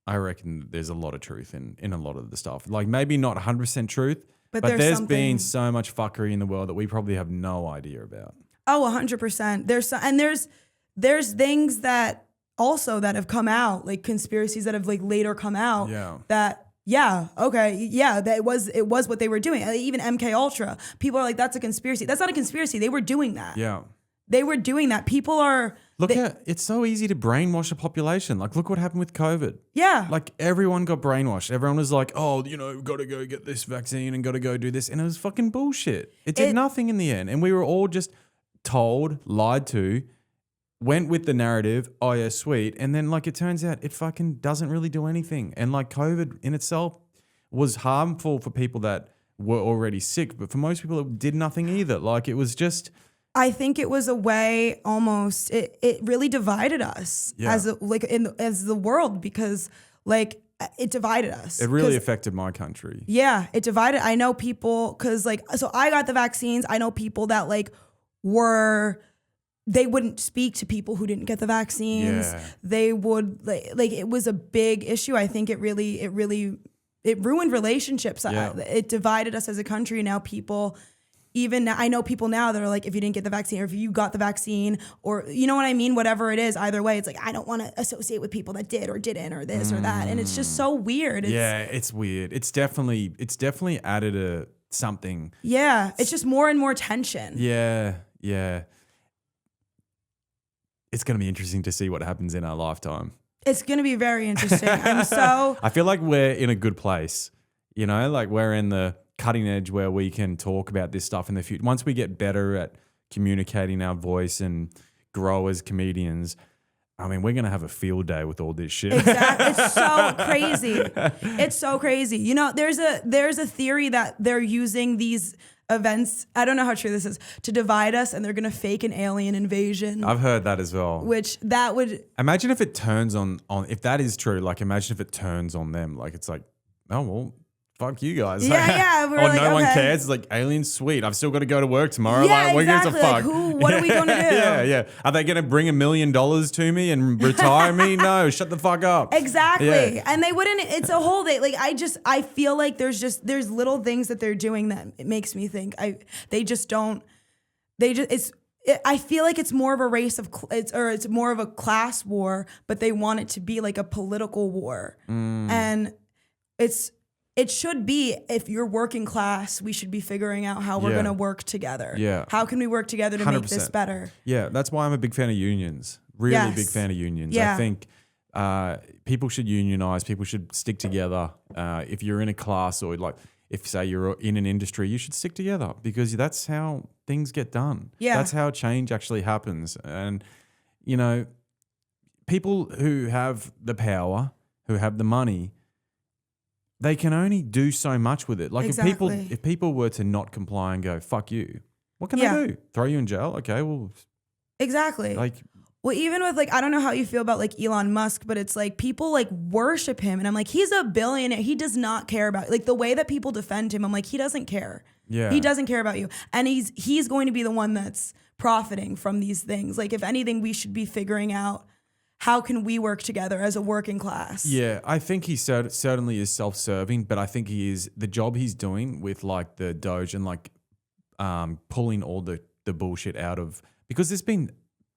I reckon there's a lot of truth in a lot of the stuff. Like maybe not 100% truth, but there's been so much fuckery in the world that we probably have no idea about. Oh, 100%. There's things that also that have come out, like conspiracies that have like later come out. That it was what they were doing. Even MK Ultra, people are like, that's a conspiracy. That's not a conspiracy. They were doing that. Yeah. They were doing that. People are... It's so easy to brainwash a population. Like, look what happened with COVID. Yeah. Like, everyone got brainwashed. Everyone was like, oh, you know, got to go get this vaccine and got to go do this. And it was fucking bullshit. It did nothing in the end. And we were all just told, lied to, went with the narrative, oh yeah, sweet. And then, like, it turns out it fucking doesn't really do anything. And, like, COVID in itself was harmful for people that were already sick. But for most people, it did nothing either. Like, it was just... I think it was a way almost, it really divided us as the world, because like it divided us. It really affected my country. Yeah, it divided. I know people, because like, so I got the vaccines. I know people that like they wouldn't speak to people who didn't get the vaccines. Yeah. They would like it was a big issue. I think it ruined relationships. Yeah. It divided us as a country. Now people... Even now, I know people now that are like, if you didn't get the vaccine, or if you got the vaccine, or you know what I mean, whatever it is, either way, it's like, I don't want to associate with people that did or didn't, or this or that. And it's just so weird. It's weird. It's definitely added something. Yeah. It's just more and more tension. Yeah. Yeah. It's going to be interesting to see what happens in our lifetime. It's going to be very interesting. I feel like we're in a good place, you know, like we're in the cutting edge where we can talk about this stuff in the future. Once we get better at communicating our voice and grow as comedians, I mean, we're gonna have a field day with all this shit. Exactly. It's so crazy. It's so crazy. You know, there's a theory that they're using these events, I don't know how true this is, to divide us, and they're gonna fake an alien invasion. I've heard that as well. Which that would imagine if it turns on if that is true. Like, imagine if it turns on them. Like, it's like, oh well, fuck you guys. Yeah. Or no one cares. It's like, aliens, sweet. I've still got to go to work tomorrow. Yeah, like, exactly. Who gives a fuck? Like, what are we gonna do? Yeah. Are they gonna bring $1 million to me and retire me? No, shut the fuck up. Exactly. Yeah. And they wouldn't, it's a whole day. Like, I feel like there's little things that they're doing that it makes me think I feel like it's more of a race of, it's more of a class war, but they want it to be like a political war. And it should be, if you're working class, we should be figuring out how we're going to work together. Yeah. How can we work together to 100%. Make this better? Yeah, that's why I'm a big fan of unions. Really big fan of unions. Yeah. I think people should unionize. People should stick together. If you're in a class, or like, if say you're in an industry, you should stick together, because that's how things get done. Yeah. That's how change actually happens. And, you know, people who have the power, who have the money, they can only do so much with it. Like, exactly. if people were to not comply and go, fuck you, what can they do? Throw you in jail? Okay, well. Exactly. Like, well, even with like, I don't know how you feel about like Elon Musk, but it's like people like worship him, and I'm like, he's a billionaire. He does not care about, like, the way that people defend him. I'm like, he doesn't care. Yeah. He doesn't care about you. And he's going to be the one that's profiting from these things. Like, if anything, we should be figuring out, how can we work together as a working class? Yeah, I think he certainly is self-serving, but I think the job he's doing with like the Doge and like pulling all the bullshit out of, because there's been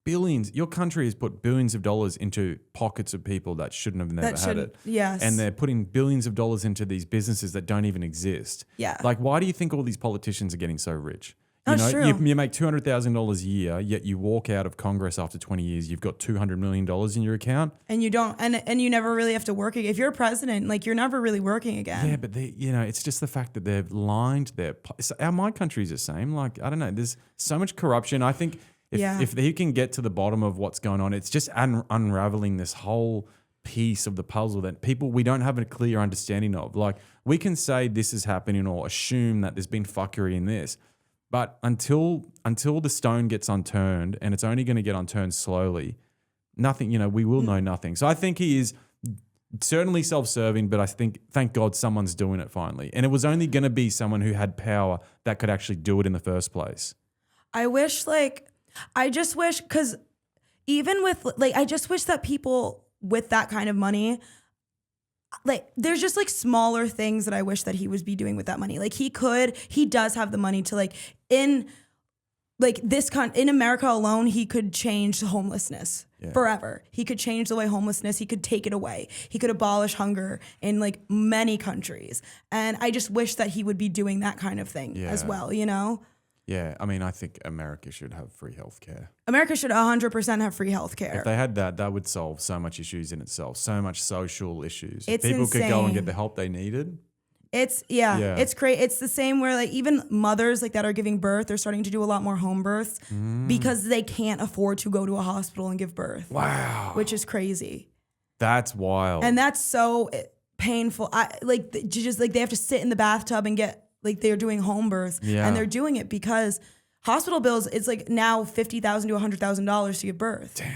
billions, your country has put billions of dollars into pockets of people that shouldn't have never had it. Yes. And they're putting billions of dollars into these businesses that don't even exist. Yeah. Like, why do you think all these politicians are getting so rich? That's true. You make $200,000 a year, yet you walk out of Congress after 20 years, you've got $200 million in your account. And you don't, and you never really have to work again. If you're a president, like, you're never really working again. Yeah, but it's just the fact that they've lined my country's the same. Like, I don't know, there's so much corruption. I think if he can get to the bottom of what's going on, it's just unraveling this whole piece of the puzzle that we don't have a clear understanding of. Like, we can say this is happening or assume that there's been fuckery in this. But until the stone gets unturned, and it's only going to get unturned slowly, nothing, we will know nothing. So I think he is certainly self-serving, but I think, thank God, someone's doing it finally. And it was only going to be someone who had power that could actually do it in the first place. I just wish, because even with, like, I just wish that people with that kind of money, like, there's just like smaller things that I wish that he would be doing with that money. Like, he does have the money to, like, in America alone, he could change homelessness forever. He could change the way homelessness, he could take it away. He could abolish hunger in like many countries. And I just wish that he would be doing that kind of thing as well, Yeah, I mean, I think America should have free healthcare. America should 100% have free healthcare. If they had that would solve so much issues in itself, so much social issues. It's if people insane. could go and get the help they needed. It's great. It's the same where, like, even mothers like that are giving birth, they're starting to do a lot more home births because they can't afford to go to a hospital and give birth. Wow. Which is crazy. That's wild. And that's so painful. They have to sit in the bathtub and get, like, they're doing home births, and they're doing it because hospital bills, it's like now $50,000 to $100,000 to give birth. Damn.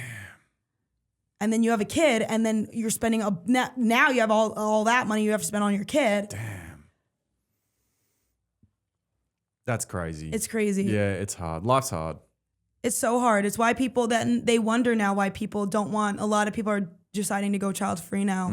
And then you have a kid, and then you're spending now you have all that money you have to spend on your kid. Damn. That's crazy. It's crazy. Yeah, it's hard. Life's hard. It's so hard. It's why people they wonder now why people don't want. A lot of people are deciding to go child free now.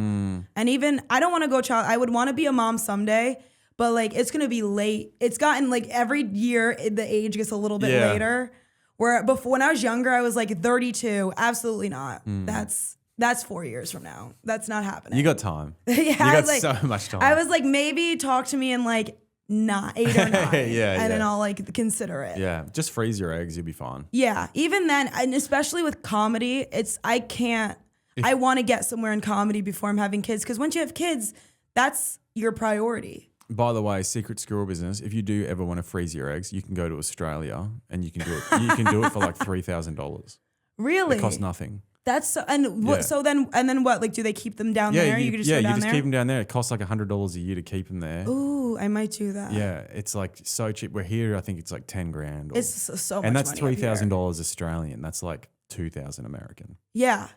And even I don't want to go child. I would want to be a mom someday. But, like, it's going to be late. It's gotten, like, every year the age gets a little bit later. Where before, when I was younger, I was like 32. Absolutely not. That's 4 years from now. That's not happening. You got time. Yeah, you got so much time. I was like, maybe talk to me in like 8 or 9. And then I'll like consider it. Yeah, just freeze your eggs. You'll be fine. Yeah, even then, and especially with comedy, I want to get somewhere in comedy before I'm having kids. Because once you have kids, that's your priority. By the way, secret squirrel business, if you do ever want to freeze your eggs, you can go to Australia and you can do it. You can do it for like $3,000. Really? It costs nothing. That's so, and what, Yeah. so then, and then what? Like, do they keep them down there? You could just go down there? keep them down there. It costs like $100 a year to keep them there. Ooh, I might do that. Yeah, it's like so cheap. We're here, I think it's like 10 grand. It's so much and that's money up here. $3,000 Australian. That's like 2,000 American. Yeah.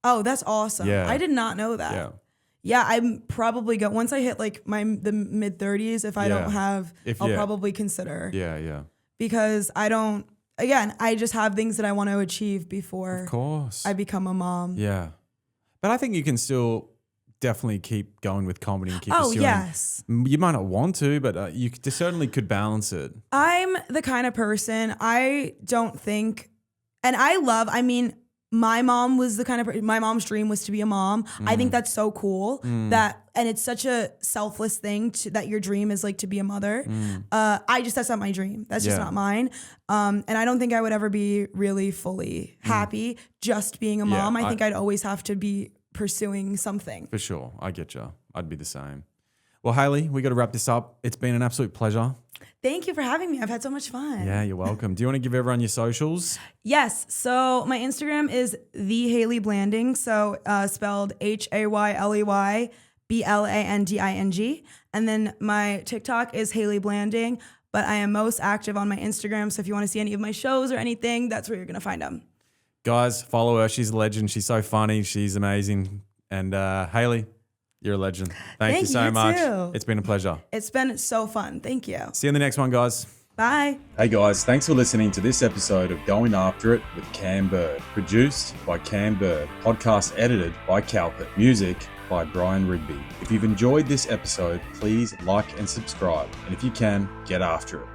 Oh, that's awesome. Yeah. I did not know that. Yeah. Yeah, I'm probably go once I hit like the mid 30s. If I don't have, I'll probably consider. Yeah, yeah. Because I don't. Again, I just have things that I want to achieve before, of course, I become a mom. Yeah, but I think you can still definitely keep going with comedy and keep pursuing. Yes. You might not want to, but you certainly could balance it. I'm the kind of person I don't think, and I mean. My mom was the kind of my mom's dream was to be a mom. I think that's so cool that, and it's such a selfless thing that your dream is like to be a mother. That's not my dream. That's just not mine. And I don't think I would ever be really fully happy just being a mom. I think I'd always have to be pursuing something. For sure. I get you. I'd be the same. Well, Hayley, we got to wrap this up. It's been an absolute pleasure. Thank you for having me. I've had so much fun. Yeah, you're welcome. Do you want to give everyone your socials? Yes. So my Instagram is the Hayley Blanding. So spelled HayleyBlanding. And then my TikTok is Hayley Blanding. But I am most active on my Instagram. So if you want to see any of my shows or anything, that's where you're going to find them. Guys, follow her. She's a legend. She's so funny. She's amazing. And Hayley, you're a legend. Thank you so much. Too. It's been a pleasure. It's been so fun. Thank you. See you in the next one, guys. Bye. Hey guys, thanks for listening to this episode of Going After It with Cam Bird. Produced by Cam Bird. Podcast edited by Calpit. Music by Brian Rigby. If you've enjoyed this episode, please like and subscribe. And if you can, get after it.